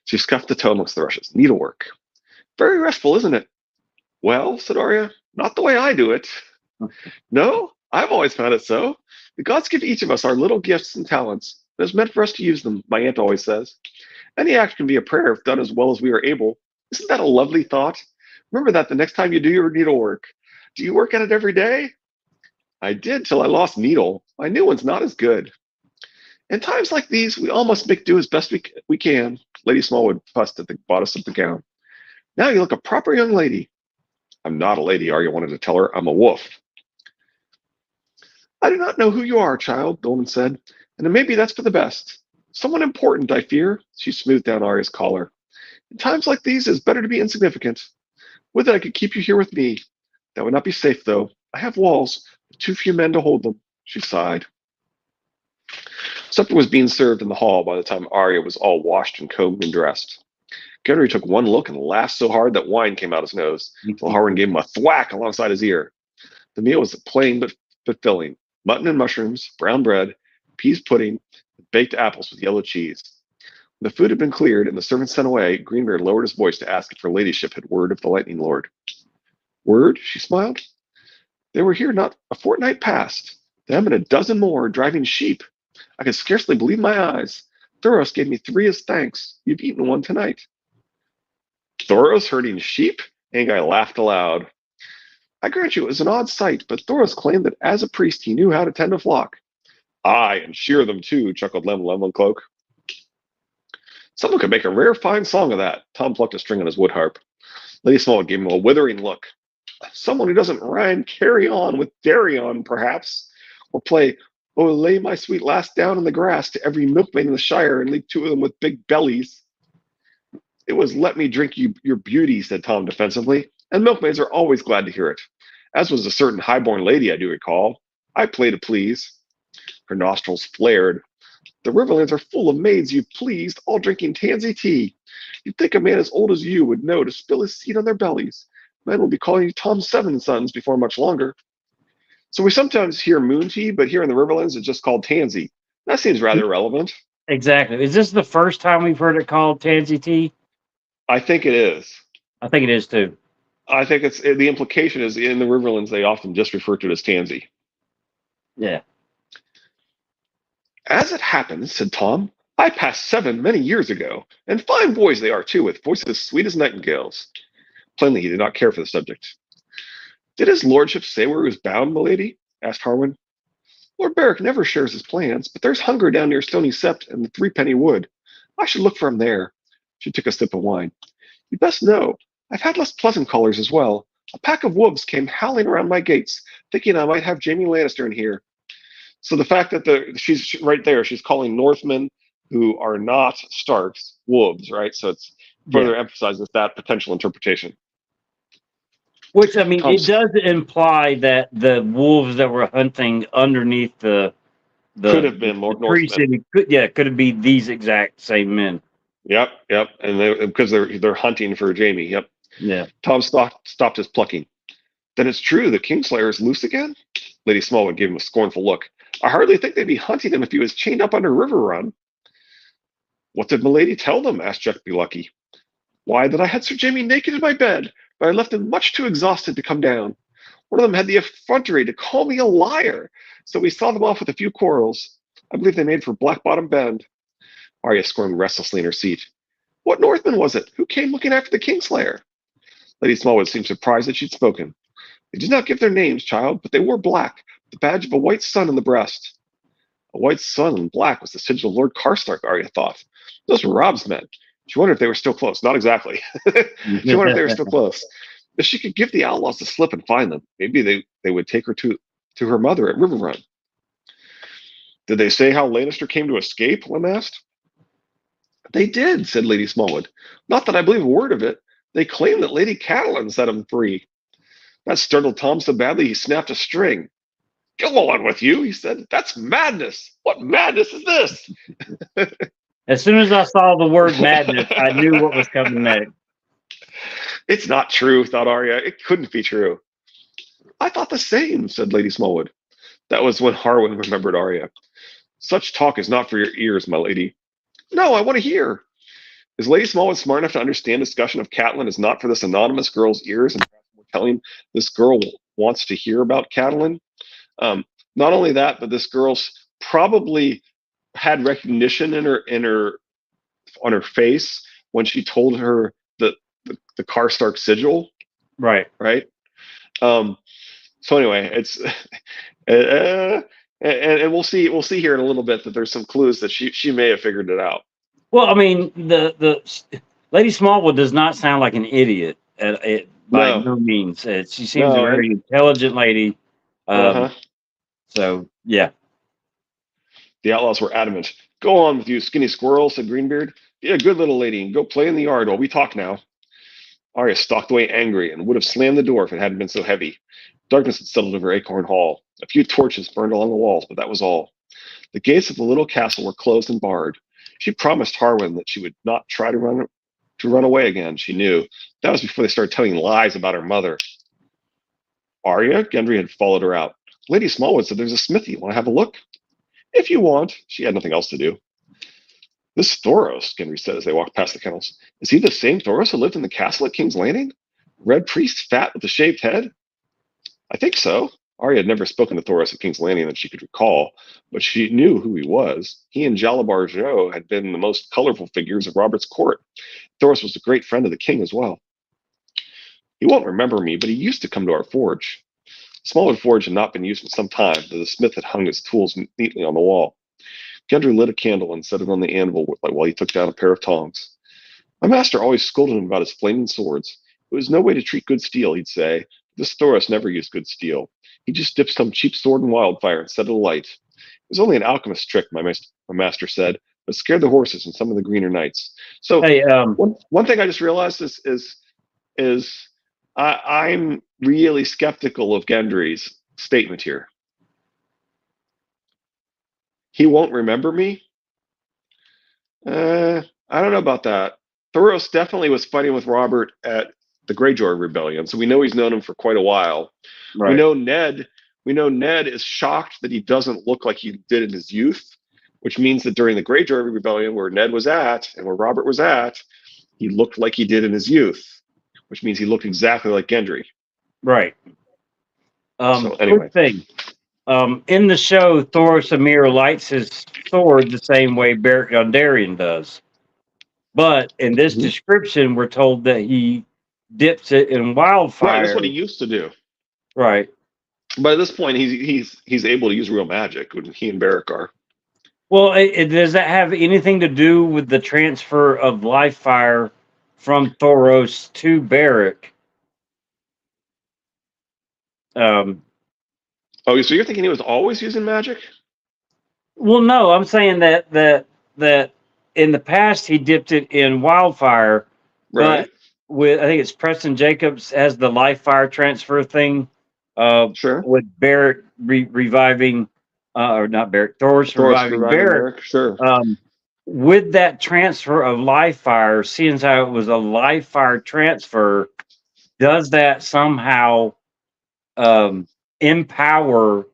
She scuffed the toe amongst the rushes. Needlework. Very restful, isn't it? Well, said Arya, not the way I do it. No, I've always found it so. The gods give each of us our little gifts and talents. It is meant for us to use them, my aunt always says. Any act can be a prayer if done as well as we are able. Isn't that a lovely thought? Remember that the next time you do your needlework. Do you work at it every day? I did till I lost needle. My new one's not as good. In times like these, we all must make do as best we can. Lady Smallwood fussed at the bodice of the gown. Now you look a proper young lady. I'm not a lady, Arya wanted to tell her. I'm a wolf. I do not know who you are, child, the woman said, and maybe that's for the best. Someone important, I fear. She smoothed down Arya's collar. In times like these, it is better to be insignificant. Would that I could keep you here with me. That would not be safe, though. I have walls, but too few men to hold them. She sighed. Supper was being served in the hall by the time Arya was all washed and combed and dressed. Gendry took one look and laughed so hard that wine came out his nose, till Harwin gave him a thwack alongside his ear. The meal was plain but filling. Mutton and mushrooms, brown bread, peas pudding, and baked apples with yellow cheese. When the food had been cleared and the servants sent away, Greenbeard lowered his voice to ask if her ladyship had word of the Lightning Lord. Word? She smiled. They were here not a fortnight past. Them and a dozen more driving sheep. I could scarcely believe my eyes. Thoros gave me 3 as thanks. You've eaten one tonight. Thoros herding sheep? Angai laughed aloud. I grant you it was an odd sight, but Thoros claimed that as a priest he knew how to tend a flock. Aye, and shear them too, chuckled Lemon Cloak. Someone could make a rare fine song of that. Tom plucked a string on his wood harp. Lady Smallwood gave him a withering look. Someone who doesn't rhyme carry on with dairy on, perhaps, or play "Oh, lay my sweet lass down in the grass" to every milkmaid in the Shire and leave two of them with big bellies. It was "Let me drink your beauty," said Tom defensively, and milkmaids are always glad to hear it. As was a certain high-born lady I do recall. I play to please. Her nostrils flared. The Riverlands are full of maids you pleased, all drinking tansy tea. You'd think a man as old as you would know to spill his seed on their bellies. Men will be calling you Tom Seven Sons before much longer. So we sometimes hear moon tea, but here in the Riverlands it's just called tansy. That seems rather relevant. Exactly. Is this the first time we've heard it called tansy tea? I think it is. I think it is too. I think it's the implication is in the Riverlands they often just refer to it as tansy. Yeah. As it happens, said Tom, I passed 7 many years ago, and fine boys they are too, with voices sweet as nightingales. Plainly he did not care for the subject. Did his lordship say where he was bound, milady? Asked Harwin. Lord Beric never shares his plans, but there's hunger down near Stony Sept and the Threepenny Wood. I should look for him there. She took a sip of wine. You best know, I've had less pleasant callers as well. A pack of wolves came howling around my gates, thinking I might have Jaime Lannister in here. So the fact that she's right there, she's calling Northmen who are not Starks wolves, right? So it's further emphasizes that potential interpretation. Which, I mean, it Tom's, does imply that the wolves that were hunting underneath the could have been Lord tree Northmen. city could have been these exact same men. Yep, and because they're hunting for Jaime. Yep. Yeah. Tom stopped his plucking. Then it's true, the Kingslayer is loose again? Lady Smallwood gave him a scornful look. I hardly think they'd be hunting him if he was chained up under River Run. What did milady tell them? Asked Jack Lucky. Why, that I had Sir Jaime naked in my bed, but I left him much too exhausted to come down. One of them had the effrontery to call me a liar, so we saw them off with a few quarrels. I believe they made for Black Bottom Bend. Arya squirmed restlessly in her seat. What Northman was it? Who came looking after the Kingslayer? Lady Smallwood seemed surprised that she'd spoken. They did not give their names, child, but they wore black, the badge of a white sun in the breast. A white sun in black was the sigil of Lord Karstark, Arya thought. Those were Robb's men. She wondered if they were still close. Not exactly. She wondered if they were still close. If she could give the outlaws the slip and find them, maybe they would take her to her mother at River Run. Did they say how Lannister came to escape? Lem asked. They did, said Lady Smallwood. Not that I believe a word of it. They claim that Lady Catelyn set him free. That startled Tom so badly he snapped a string. Go on with you, he said. That's madness. What madness is this? As soon as I saw the word madness, I knew what was coming next. It's not true, thought Arya. It couldn't be true. I thought the same, said Lady Smallwood. That was when Harwin remembered Arya. Such talk is not for your ears, my lady. No, I want to hear. Is Lady Smallwood smart enough to understand discussion of Catelyn is not for this anonymous girl's ears, and we're telling this girl wants to hear about Catelyn? Not only that, but this girl's probably had recognition in her on her face when she told her the Karstark sigil. Right. So anyway, it's and we'll see here in a little bit that there's some clues that she may have figured it out. Well, I mean, the Lady Smallwood does not sound like an idiot by no means. She seems a very intelligent lady. So yeah. The outlaws were adamant. Go on with you, skinny squirrel, said Greenbeard. Be a good little lady and go play in the yard while we talk now. Arya stalked away angry and would have slammed the door if it hadn't been so heavy. Darkness had settled over Acorn Hall. A few torches burned along the walls, but that was all. The gates of the little castle were closed and barred. She promised Harwin that she would not try to run away again. She knew. That was before they started telling lies about her mother. Arya? Gendry had followed her out. Lady Smallwood said there's a smithy. Want to have a look? If you want. She had nothing else to do. This Thoros, Gendry said as they walked past the kennels. Is he the same Thoros who lived in the castle at King's Landing? Red priest, fat with a shaved head? I think so. Arya had never spoken to Thoros at King's Landing that she could recall, but she knew who he was. He and Jalabar Jo had been the most colorful figures of Robert's court. Thoros was a great friend of the king as well. He won't remember me, but he used to come to our forge. Smallwood Forge had not been used in some time, though the smith had hung his tools neatly on the wall. Gendry lit a candle and set it on the anvil while he took down a pair of tongs. My master always scolded him about his flaming swords. It was no way to treat good steel, he'd say. This Thoros never used good steel. He just dipped some cheap sword in wildfire and set it alight. It was only an alchemist's trick, my master said, but scared the horses and some of the greener knights. So Hey, one thing I just realized is I'm really skeptical of Gendry's statement here. He won't remember me? I don't know about that. Thoros definitely was fighting with Robert at the Greyjoy Rebellion, so we know he's known him for quite a while. right. We know Ned is shocked that he doesn't look like he did in his youth, which means that during the Greyjoy Rebellion, where Ned was at and where Robert was at, he looked like he did in his youth, which means he looked exactly like Gendry. Right. So anyway, quick thing. In the show, Thoros Amir lights his sword the same way Beric Dondarrion does. But in this description, we're told that he dips it in wildfire. right, that's what he used to do. Right. But at this point, he's able to use real magic when he and Beric are. Well, does that have anything to do with the transfer of life fire from Thoros to Beric? Oh, so you're thinking he was always using magic? Well, no, I'm saying that in the past he dipped it in wildfire, Right. but with I think it's Preston Jacobs has the life fire transfer thing. Sure. With Beric reviving, or not Beric, Thoros reviving Beric. Sure. With that transfer of life fire, seeing as how it was a life fire transfer, does that somehow empower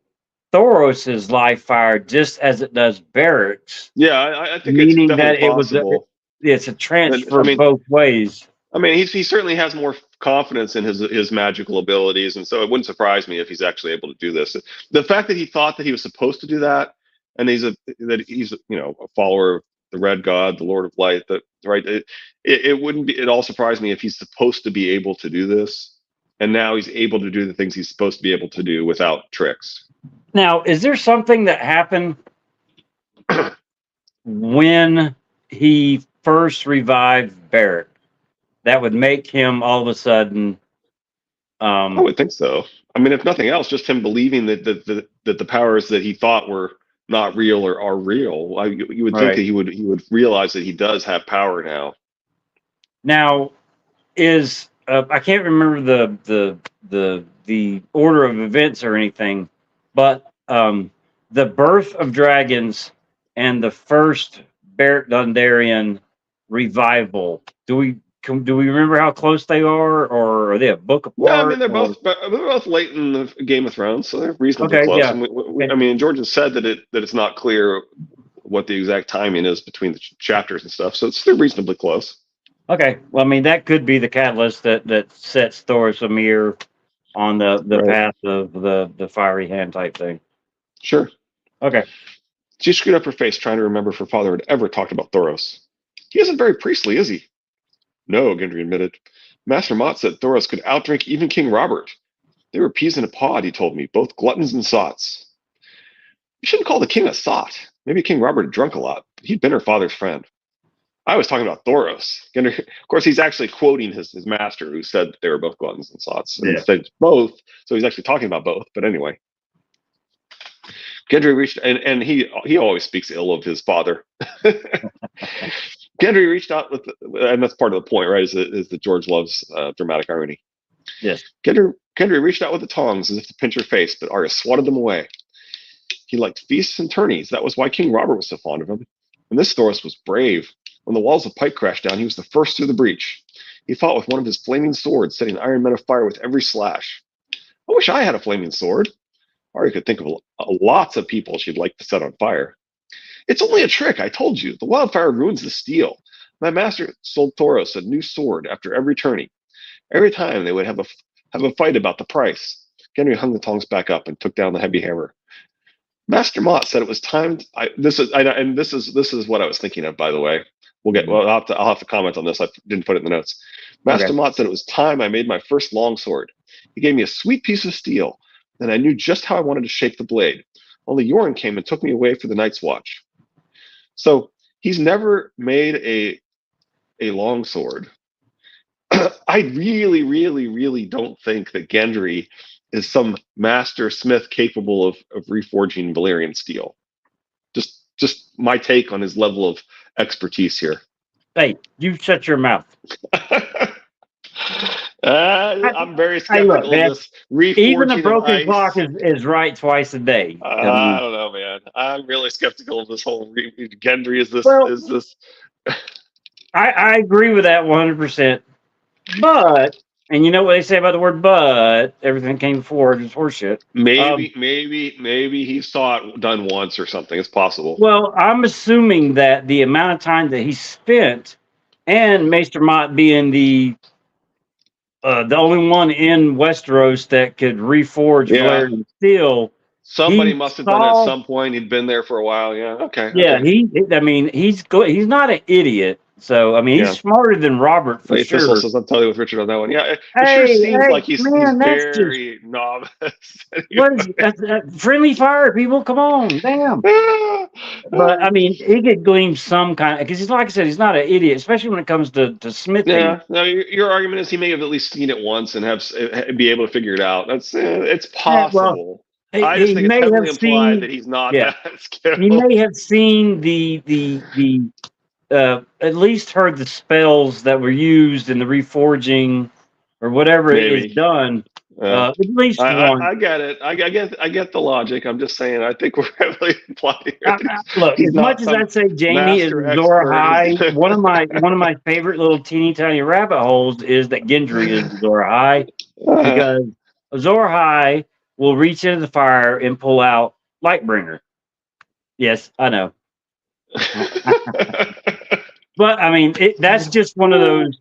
Thoros's life fire just as it does Beric's? Yeah, I think meaning it's that possible. It's a transfer I mean, both ways. I mean, he certainly has more confidence in his magical abilities, and so it wouldn't surprise me if he's actually able to do this. The fact that he thought that he was supposed to do that, and he's a follower of the Red God, the Lord of Light, that right, it wouldn't be at all surprise me if he's supposed to be able to do this, and now he's able to do the things he's supposed to be able to do without tricks. Now, is there something that happened when he first revived Beric that would make him all of a sudden? I would think so. I mean, if nothing else, just him believing that the powers that he thought were not real or are real. You would think that he would realize that he does have power now. Now, is I can't remember the order of events or anything, but the birth of dragons and the first Beric Dondarrion revival. Do we remember how close they are they a book apart? Yeah, I mean they're both late in the Game of Thrones, so they're reasonably close. Yeah. I mean, George has said that it's not clear what the exact timing is between the chapters and stuff, so they're reasonably close. Okay, well, I mean that could be the catalyst that sets Thoros Amir on the path of the fiery hand type thing. Sure. Okay. She screwed up her face trying to remember if her father had ever talked about Thoros. He isn't very priestly, is he? No, Gendry admitted. Master Mott said Thoros could outdrink even King Robert. They were peas in a pod, he told me, both gluttons and sots. You shouldn't call the king a sot. Maybe King Robert had drunk a lot, but he'd been her father's friend. I was talking about Thoros. Gendry, of course, he's actually quoting his master, who said that they were both gluttons and sots. And he said both, so he's actually talking about both. But anyway, Gendry reached, and he always speaks ill of his father. Gendry reached out and that's part of the point, right? Is that George loves dramatic irony. Yes. Gendry reached out with the tongs as if to pinch her face, but Arya swatted them away. He liked feasts and tourneys. That was why King Robert was so fond of him. And this Thoros was brave. When the walls of Pike crashed down, he was the first through the breach. He fought with one of his flaming swords, setting iron men afire with every slash. I wish I had a flaming sword. Arya could think of lots of people she'd like to set on fire. It's only a trick, I told you. The wildfire ruins the steel. My master sold Thoros a new sword after every tourney. Every time they would have a fight about the price. Gendry hung the tongs back up and took down the heavy hammer. Master Mott said it was time. This is what I was thinking of, by the way. I'll have to comment on this. I didn't put it in the notes. Master Mott said it was time I made my first longsword. He gave me a sweet piece of steel, and I knew just how I wanted to shape the blade. Only Yoren came and took me away for the Night's Watch. So he's never made a longsword. I really, really, really don't think that Gendry is some master smith capable of reforging Valyrian steel. Just my take on his level of expertise here. Hey, you shut your mouth. I'm very Hey, look, skeptical of man. this Even a reforging of broken clock ice. is right twice a day. I I mean, don't know, man. I'm really skeptical of this whole Gendry. Is this? well, Is this? I agree with that 100%. But, and you know what they say about the word but, everything came forward is horseshit. Maybe he saw it done once or something. It's possible. Well, I'm assuming that the amount of time that he spent, and Maester Mott being the only one in Westeros that could reforge Yeah. Valerian steel, Somebody he must have done it at saw. some point. He'd been there for a while. Yeah. Okay. Yeah, Okay. I mean, he's not an idiot. So I mean, he's Yeah. smarter than Robert for Lady Thistle sure. says, "I'm totally with Richard on that one." Yeah. It sure Hey, seems hey, like he's man, that's just very novice. what is friendly fire, people? Come on, damn. But I mean, he could glean some kind because he's like I said, he's not an idiot, especially when it comes to smithing. Yeah. No, your argument is he may have at least seen it once and be able to figure it out. That's it's Well, possible. I just he think it's may heavily have implied seen, that he's not yeah, that he skilled. may have seen the at least heard the spells that were used in the reforging or whatever is Maybe. done. Uh, At least one. I get it. I get the logic. I'm just saying. I think we're heavily implied here that Look, he's as much not as I some say Jamie is master Azor expert. High, one of my favorite little teeny tiny rabbit holes is that Gendry is Azor High because Azor High will reach into the fire and pull out Lightbringer. Yes, I know. But I mean, that's just one of those.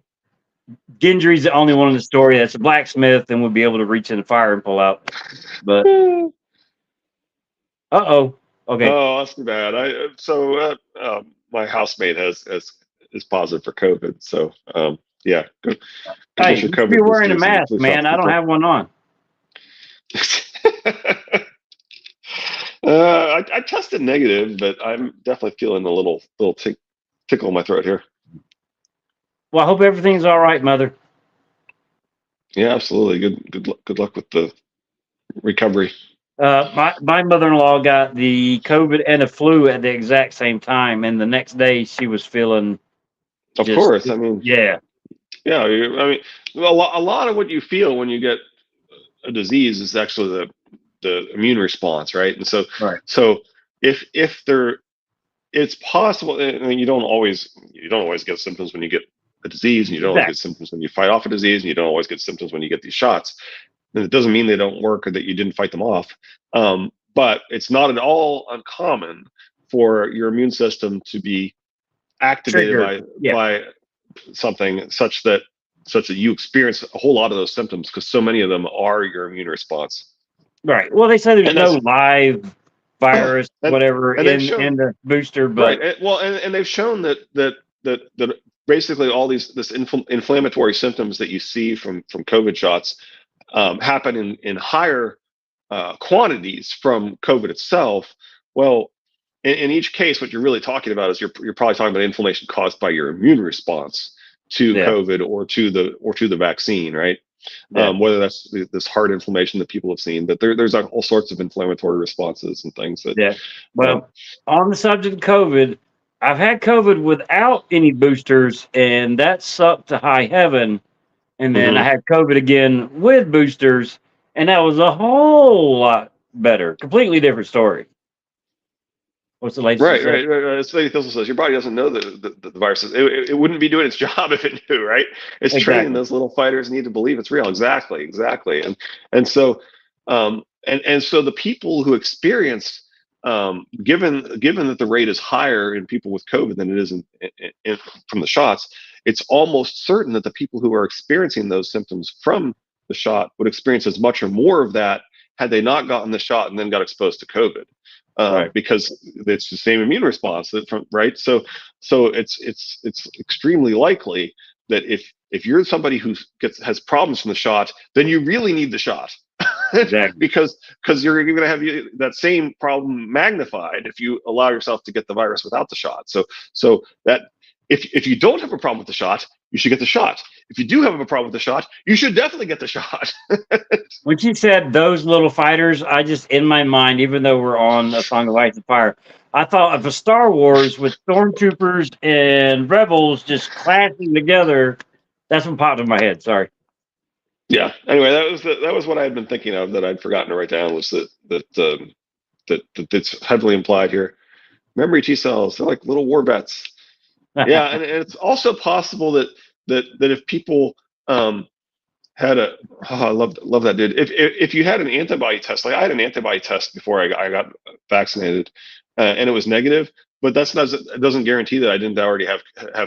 Gendry's the only one in the story that's a blacksmith and would be able to reach in the fire and pull out. But okay. Oh, that's too bad. My housemate has is positive for COVID. So yeah, good Hey, wish your you should be COVID was wearing a doing some mask, flu shots man. to I don't people. have one on. I tested negative, but I'm definitely feeling a little tickle in my throat here. Well, I hope everything's all right, Mother. Yeah, absolutely. Good luck with the recovery. My mother-in-law got the COVID and the flu at the exact same time, and the next day she was feeling Of just course, I mean, yeah, yeah. I mean, a lot of what you feel when you get a disease is actually the immune response, right? And so right, so if there it's possible. I mean, you don't always get symptoms when you get a disease, and you don't always get exactly, symptoms when you fight off a disease, and you don't always get symptoms when you get these shots. And it doesn't mean they don't work or that you didn't fight them off. But it's not at all uncommon for your immune system to be activated triggered, yeah, by something such that you experience a whole lot of those symptoms because so many of them are your immune response. right. Well, they say there's And no that's live virus, and whatever, and they've in shown the booster, right. but And they've shown that basically all this inflammatory symptoms that you see from COVID shots happen in higher quantities from COVID itself. Well, in each case, what you're really talking about is you're probably talking about inflammation caused by your immune response to yeah, COVID or to the vaccine, right? yeah, Whether that's this heart inflammation that people have seen, but there's all sorts of inflammatory responses and things that. yeah. Um, Well, on the subject of COVID, I've had COVID without any boosters, and that sucked to high heaven. And then I mhm. had COVID again with boosters, and that was a whole lot better. Completely different story. What's the latest you said? As Lady Thistle says, your body doesn't know the virus. It wouldn't be doing its job if it knew, right? It's training Exactly. those little fighters need to believe it's real. Exactly. And so the people who experience, given that the rate is higher in people with COVID than it is from the shots, it's almost certain that the people who are experiencing those symptoms from the shot would experience as much or more of that had they not gotten the shot and then got exposed to COVID, Right. because it's the same immune response that from right. So it's extremely likely if you're somebody who has problems from the shot, then you really need the shot. Exactly. because you're going to have that same problem magnified if you allow yourself to get the virus without the shot. So that if you don't have a problem with the shot, you should get the shot. If you do have a problem with the shot, you should definitely get the shot. When you said those little fighters, I just, in my mind, even though we're on A Song of Ice and Fire, I thought of a Star Wars with stormtroopers and rebels just clashing together. That's what popped in my head. Sorry. Yeah. Anyway, that was what I had been thinking of that I'd forgotten to write down, was that's heavily implied here. Memory T cells, they're like little war vets. Yeah, and it's also possible that if people had a I love that, dude. If you had an antibody test, like I had an antibody test before I got vaccinated, and it was negative, but it doesn't guarantee that I didn't already have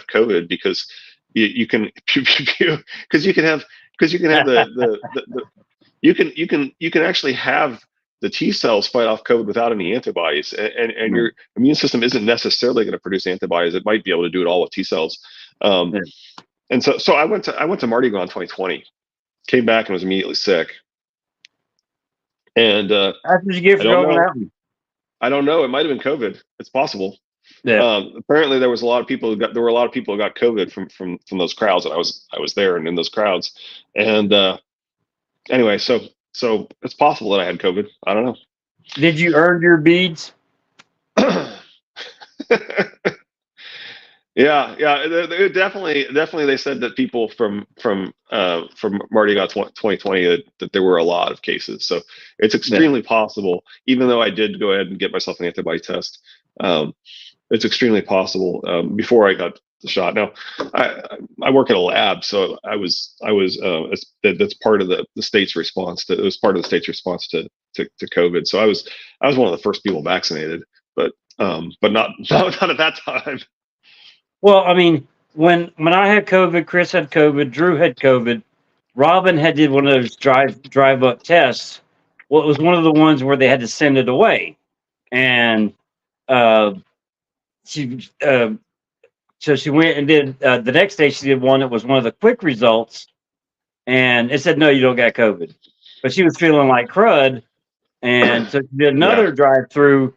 COVID, because you can because you can have you can actually have the T cells fight off COVID without any antibodies, and your immune system isn't necessarily going to produce antibodies. It might be able to do it all with T cells. And so I went to Mardi Gras in 2020, came back and was immediately sick. And How did you get for going out? I don't know. It might have been COVID. It's possible. Yeah. Apparently, there were a lot of people who got COVID from those crowds. And I was there and in those crowds. And anyway, so it's possible that I had COVID. I don't know. Did you earn your beads? Yeah. Definitely. They said that people from Mardi Gras 2020 that there were a lot of cases. So it's extremely possible. Even though I did go ahead and get myself an antibody test, it's extremely possible before I got the shot. Now, I work at a lab, so that's part of the state's response to. It was part of the state's response to COVID. So I was one of the first people vaccinated, but not at that time. Well, I mean, when I had COVID, Chris had COVID, Drew had COVID, Robin did one of those drive up tests. Well, it was one of the ones where they had to send it away, and she so she went and did the next day. She did one that was one of the quick results, and it said no, you don't got COVID, but she was feeling like crud, and so she did another drive-through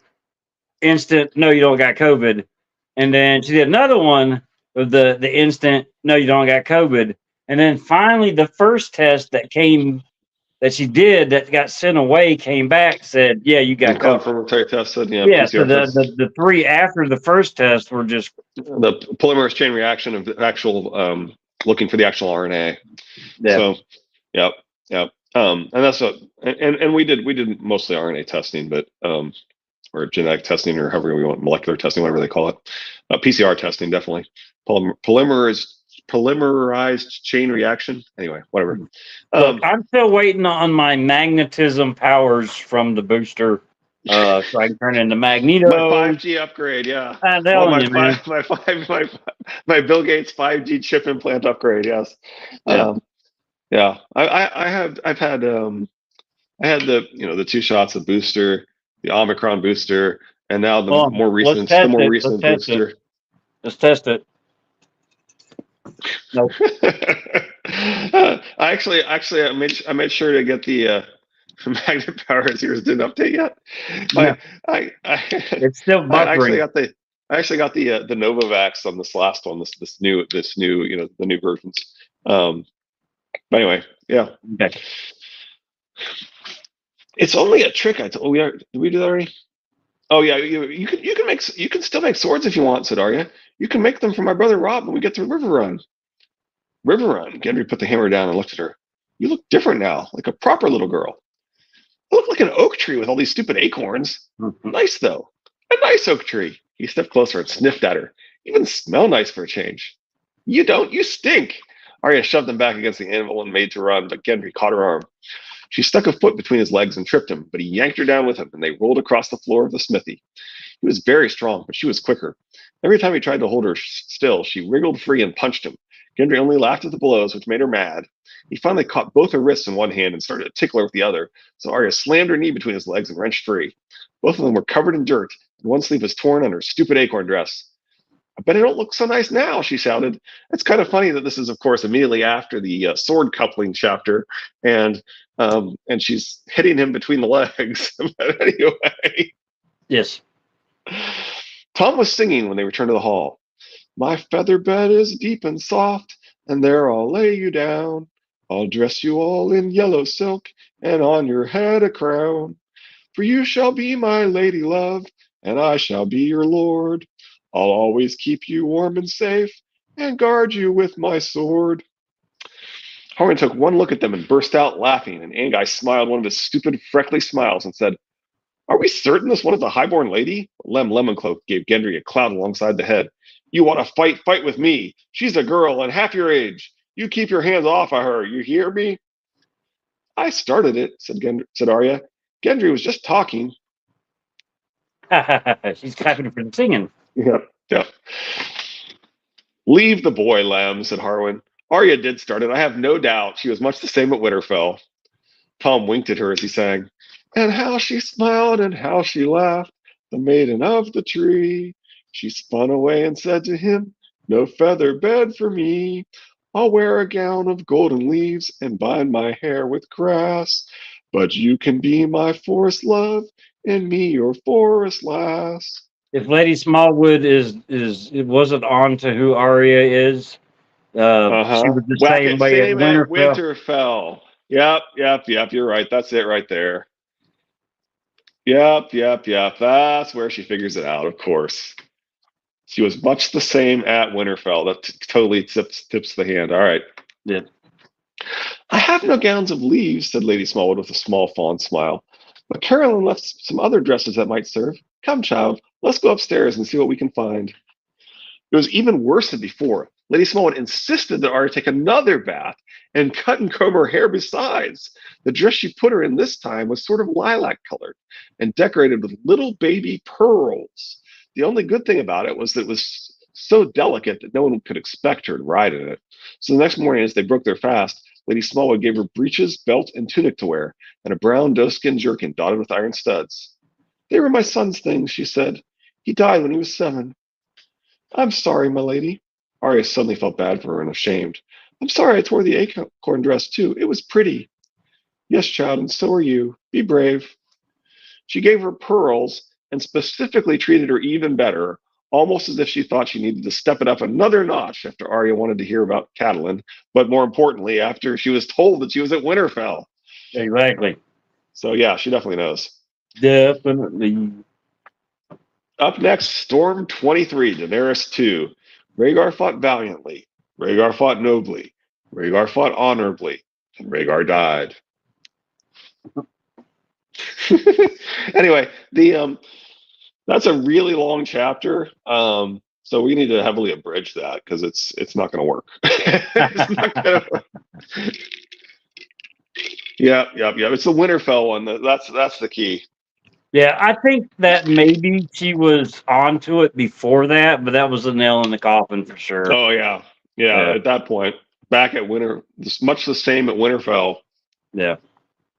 instant. No, you don't got COVID. And then she did another one with the instant, no, you don't got COVID. And then finally, the first test that she did that got sent away came back, said, yeah, you got COVID. Confirmatory test said, yeah. So the three after the first test were just the polymerase chain reaction of the actual looking for the actual RNA. Yeah. So, yep. And that's and we did mostly RNA testing, but or genetic testing, or however we want, molecular testing, whatever they call it. PCR testing, definitely. Polymerized chain reaction. Anyway, whatever. Look, I'm still waiting on my magnetism powers from the booster, so I can turn into Magneto. My 5G upgrade, yeah. I'm telling you, man. My Bill Gates 5G chip implant upgrade, yes. Yeah. I had the the 2 shots of booster, the Omicron booster, and now the more recent booster. Let's test it. Nope. I made sure to get the magnet powers. Yours didn't update yet. It's still buffering. I actually got the Novavax on this last one. This new the new versions. But anyway, yeah. Okay. It's only a trick. Did we do that already? Oh yeah, you can still make swords if you want, said Arya. You can make them for my brother Rob when we get to River Run. River Run. Gendry put the hammer down and looked at her. You look different now, like a proper little girl. You look like an oak tree with all these stupid acorns. Nice though. A nice oak tree. He stepped closer and sniffed at her. You even smell nice for a change. You don't. You stink. Arya shoved him back against the anvil and made to run, but Gendry caught her arm. She stuck a foot between his legs and tripped him, but he yanked her down with him, and they rolled across the floor of the smithy. He was very strong, but she was quicker. Every time he tried to hold her still, she wriggled free and punched him. Gendry only laughed at the blows, which made her mad. He finally caught both her wrists in one hand and started to tickle her with the other, so Arya slammed her knee between his legs and wrenched free. Both of them were covered in dirt, and one sleeve was torn on her stupid acorn dress. I bet it don't look so nice now, she shouted. It's kind of funny that this is, of course, immediately after the sword coupling chapter, and she's hitting him between the legs. But anyway, Yes. Tom was singing when they returned to the hall. My feather bed is deep and soft, and there I'll lay you down. I'll dress you all in yellow silk, and on your head a crown. For you shall be my lady love, and I shall be your lord. I'll always keep you warm and safe, and guard you with my sword. Harwin took one look at them and burst out laughing, and Anguy smiled one of his stupid, freckly smiles and said, Are we certain this one is a highborn lady? Lem Lemoncloak gave Gendry a clout alongside the head. You want to fight, fight with me. She's a girl and half your age. You keep your hands off of her. You hear me? I started it, said Arya. Gendry was just talking. She's clapping for the singing. Yep, yep. Leave the boy, Lem, said Harwin. Arya did start it. I have no doubt she was much the same at Winterfell. Tom winked at her as he sang, And how she smiled and how she laughed, the maiden of the tree. She spun away and said to him, No feather bed for me. I'll wear a gown of golden leaves and bind my hair with grass. But you can be my forest love and me your forest lass. If Lady Smallwood is it wasn't on to who Arya is, she was the Whack same it, way at same at Winterfell. Winterfell. Yep. You're right. That's it right there. Yep. That's where she figures it out, of course. She was much the same at Winterfell. That totally tips the hand. All right. Yeah. I have no gowns of leaves, said Lady Smallwood with a small fond smile. But Carolyn left some other dresses that might serve. Come, child, let's go upstairs and see what we can find. It was even worse than before. Lady Smallwood insisted that Arya take another bath and cut and comb her hair besides. The dress she put her in this time was sort of lilac colored and decorated with little baby pearls. The only good thing about it was that it was so delicate that no one could expect her to ride in it. So the next morning, as they broke their fast, Lady Smallwood gave her breeches, belt, and tunic to wear, and a brown doeskin jerkin dotted with iron studs. They were my son's things, she said. He died when he was 7. I'm sorry, my lady. Arya suddenly felt bad for her and ashamed. I'm sorry I tore the acorn dress, too. It was pretty. Yes, child, and so are you. Be brave. She gave her pearls and specifically treated her even better, almost as if she thought she needed to step it up another notch after Arya wanted to hear about Catelyn, but more importantly, after she was told that she was at Winterfell. Exactly. So, yeah, she definitely knows. Definitely. Up next, Storm 23, Daenerys 2. Rhaegar fought valiantly. Rhaegar fought nobly. Rhaegar fought honorably. And Rhaegar died. Anyway, that's a really long chapter. So we need to heavily abridge that because it's not going to work. It's not going to work. Yep. It's the Winterfell one. That's the key. Yeah, I think that maybe she was onto it before that, but that was a nail in the coffin for sure. Oh yeah. At that point, back at much the same at Winterfell. Yeah.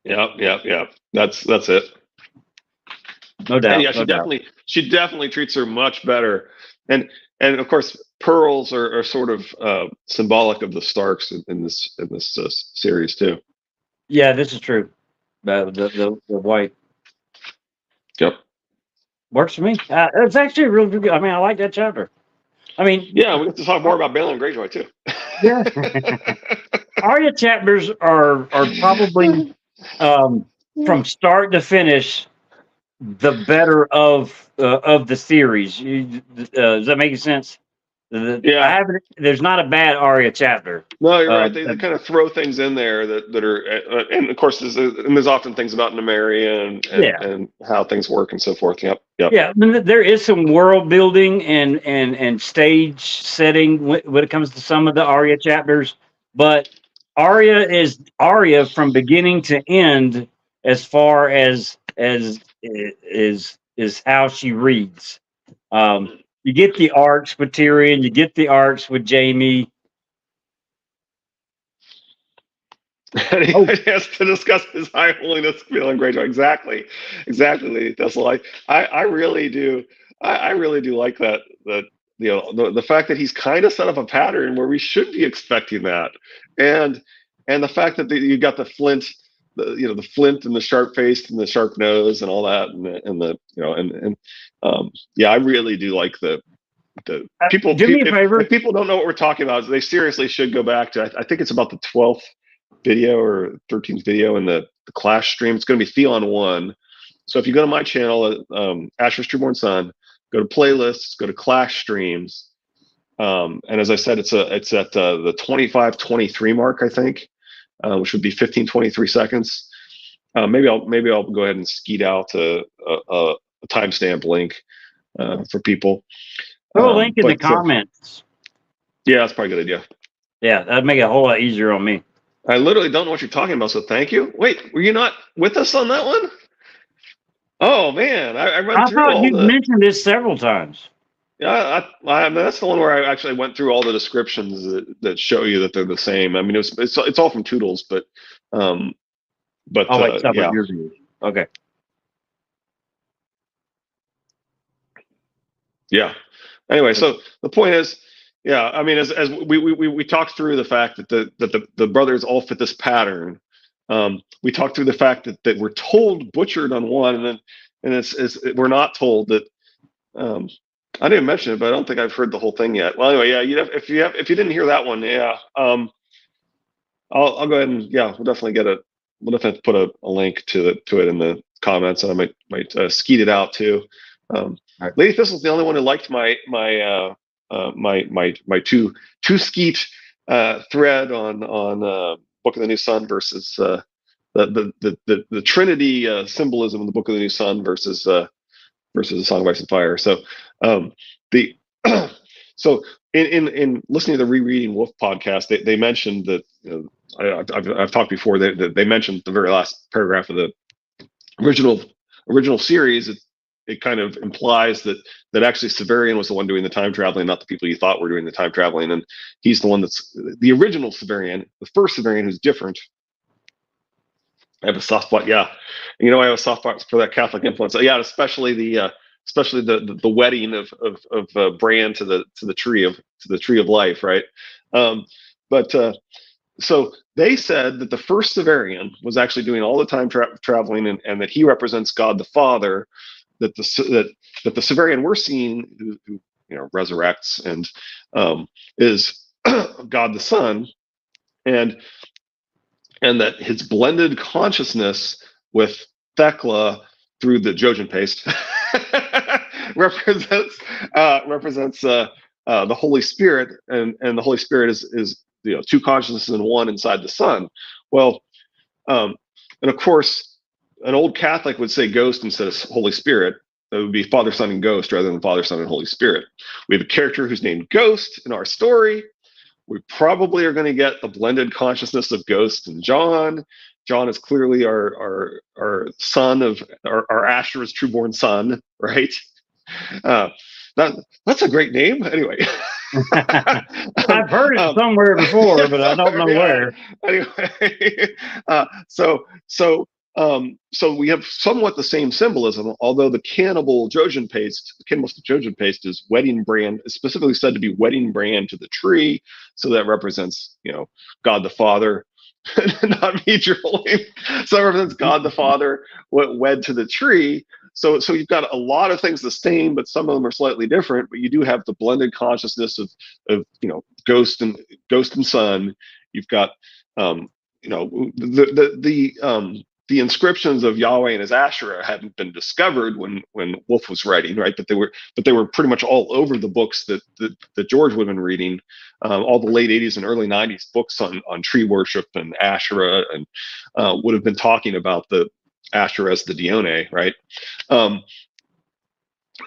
Yep. That's it. No doubt. And yeah, she definitely treats her much better. And of course, pearls are sort of symbolic of the Starks in this series too. Yeah, this is true. The white. Yep. Works for me. It's actually really good. I mean, I like that chapter. I mean, yeah, we have to talk more about Balon Greyjoy too. Yeah. Arya chapters are probably from start to finish the better of the series. Does that make sense? Yeah. There's not a bad Arya chapter. No, you're right. They kind of throw things in there that are, and of course, there's often things about Nymeria and how things work and so forth. Yep. Yeah, I mean, there is some world building and stage setting when it comes to some of the Arya chapters, but Arya is Arya from beginning to end as far as is how she reads. You get the arcs with Tyrion, you get the arcs with Jaime. And he has to discuss his high holiness Balon Greyjoy. Exactly. That's like I really do. I really do like that the fact that he's kind of set up a pattern where we should be expecting that, and the fact that you got the flint, the flint and the sharp face and the sharp nose and all that, yeah, I really do like the people. Do me a favor. If people don't know what we're talking about, they seriously should go back to. I think it's about the 12th video or 13th video in the Clash stream. It's going to be Theon 1. So if you go to my channel, Asher's Trueborn Son, go to playlists, go to Clash streams, and as I said, it's at the 25:23 mark, I think, which would be 15:23 seconds. Maybe I'll go ahead and skeet out a timestamp link for people. Throw a link in the comments. Yeah, that's probably a good idea. Yeah, that'd make it a whole lot easier on me. I literally don't know what you're talking about, so thank you. Wait, were you not with us on that one? Oh man, I thought you mentioned this several times. Yeah, that's the one where I actually went through all the descriptions that show you that they're the same. I mean, it's all from Toodles, but yeah. Okay. Yeah. Anyway, so the point is, yeah, I mean, as we talked through the fact that the brothers all fit this pattern. We talked through the fact that we're told butchered on one, and we're not told that. I didn't mention it, but I don't think I've heard the whole thing yet. Well, anyway, yeah, if you didn't hear that one, yeah, I'll go ahead and we'll definitely put a link to it in the comments, and I might skeet it out too. Right. Lady Thistle's the only one who liked my two skeet thread on Book of the New Sun versus the Trinity symbolism in the Book of the New Sun versus the Song of Ice and Fire. So so in listening to the Rereading Wolf podcast, they mentioned that I've talked before that they mentioned the very last paragraph of the original series. It kind of implies that actually Severian was the one doing the time traveling, not the people you thought were doing the time traveling, and he's the one that's the original Severian, the first Severian who's different. I have a soft spot, yeah. I have a soft spot for that Catholic influence. Yeah, especially the wedding of Bran to the tree of life, right? So they said that the first Severian was actually doing all the time traveling, and that he represents God the Father. That the Severian we're seeing, who resurrects and is God the Son, and that his blended consciousness with Thekla through the Jojen paste represents the Holy Spirit, and the Holy Spirit is two consciousnesses in one inside the Son. Well, and of course, an old Catholic would say ghost instead of Holy Spirit. It would be Father, Son, and Ghost rather than Father, Son, and Holy Spirit. We have a character who's named Ghost in our story. We probably are going to get the blended consciousness of Ghost and John. John is clearly our son of our Asher's trueborn son, right? That's a great name. Anyway, I've heard it somewhere before, but I don't know where. Anyway, so we have somewhat the same symbolism, although the cannibal Jojen paste is wedding brand, is specifically said to be wedding brand to the tree, so that represents God the Father, not me drooling. So that represents God the Father wed to the tree. So you've got a lot of things the same, but some of them are slightly different. But you do have the blended consciousness of Ghost and Son. You've got the inscriptions of Yahweh and his Asherah hadn't been discovered when Wolf was writing, right? But they were pretty much all over the books that George would have been reading, all the late 80s and early 90s books on tree worship and Asherah, and would have been talking about the Asherah as the Dione, right?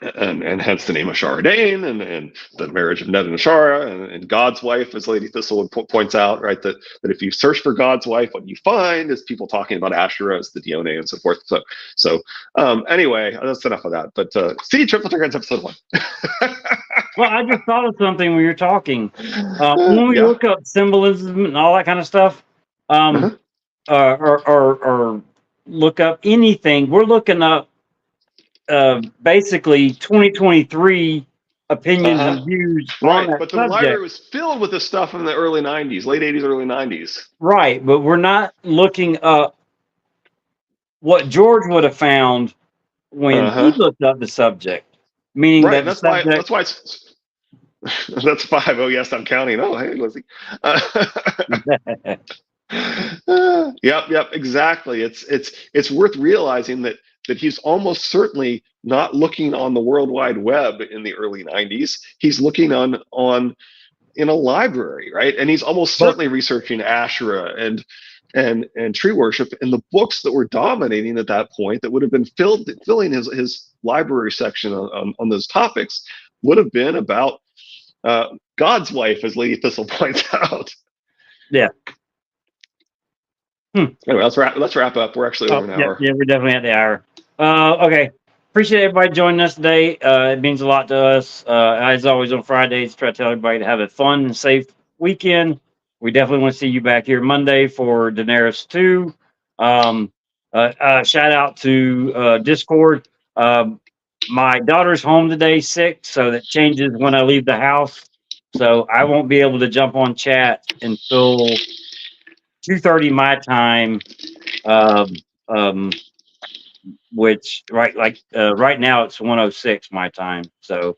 And hence the name of Sharadane and the marriage of Ned and Ashara and God's wife, as Lady Thistle points out, right? That if you search for God's wife, what you find is people talking about Asherah as the Dione and so forth. So anyway, that's enough of that. But CD Triple Trigger's episode 1. Well, I just thought of something when you're talking. When we look up symbolism and all that kind of stuff, or look up anything, we're looking up basically 2023 opinions Uh-huh. and views on Right, that but the library subject. was filled with this stuff in the early '90s, late '80s, early '90s. Right, but we're not looking up what George would have found when he Uh-huh. looked up the subject, meaning Right, that and the that's why subject. that's five. Oh yes, I'm counting. Oh hey, Lizzie. Yep, exactly. It's worth realizing that he's almost certainly not looking on the World Wide Web in the early '90s. He's looking on in a library, right? And he's almost But certainly researching Asherah and tree worship. And the books that were dominating at that point, that would have been filling his library section on those topics, would have been about God's wife, as Lady Thistle points out. yeah. Anyway, let's wrap up. We're actually Oh, over an yeah, hour. yeah, we're definitely at the hour. Okay. Appreciate everybody joining us today. It means a lot to us. As always on Fridays, try to tell everybody to have a fun and safe weekend. We definitely want to see you back here Monday for Daenerys 2. Shout out to Discord. My daughter's home today sick, so that changes when I leave the house. So I won't be able to jump on chat until 2:30 my time. Um, which right now it's 106 my time. So,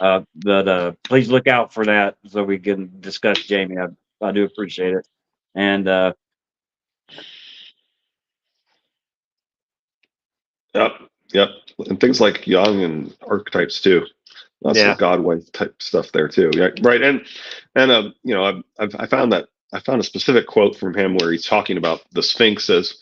but please look out for that so we can discuss Jamie. I do appreciate it. And Yep, yep, and things like Young and archetypes too. Lots yeah, of Godway type stuff there too. Yeah, right. And I found a specific quote from him where he's talking about the Sphinx as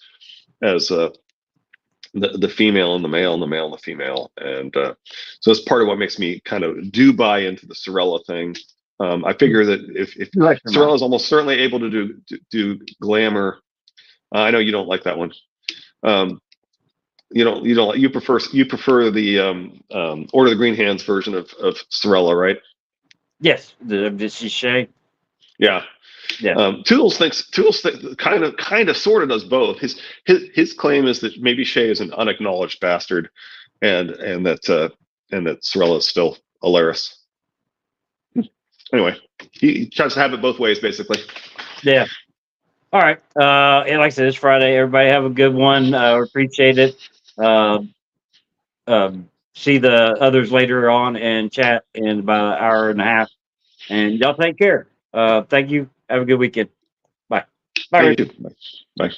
the female and the male and the male and the female, and so it's part of what makes me kind of do buy into the Sorella thing. I figure that if you like your mind. Sorella is almost certainly able to do glamour, I know you don't like that one. Um, you prefer the Order of the Green Hands version of Sorella, right? Yes, the Shay. Yeah. Yeah, Toodles kind of sort of does both. His claim is that maybe Shay is an unacknowledged bastard, and that Sorella is still Alaris. Anyway, he tries to have it both ways, basically. yeah. All right. And like I said, it's Friday. Everybody have a good one. Appreciate it. Uh, See the others later on and chat in about an hour and a half. And y'all take care. Thank you. Have a good weekend. Bye. Bye, Hey, you Rick. too. Bye. Bye.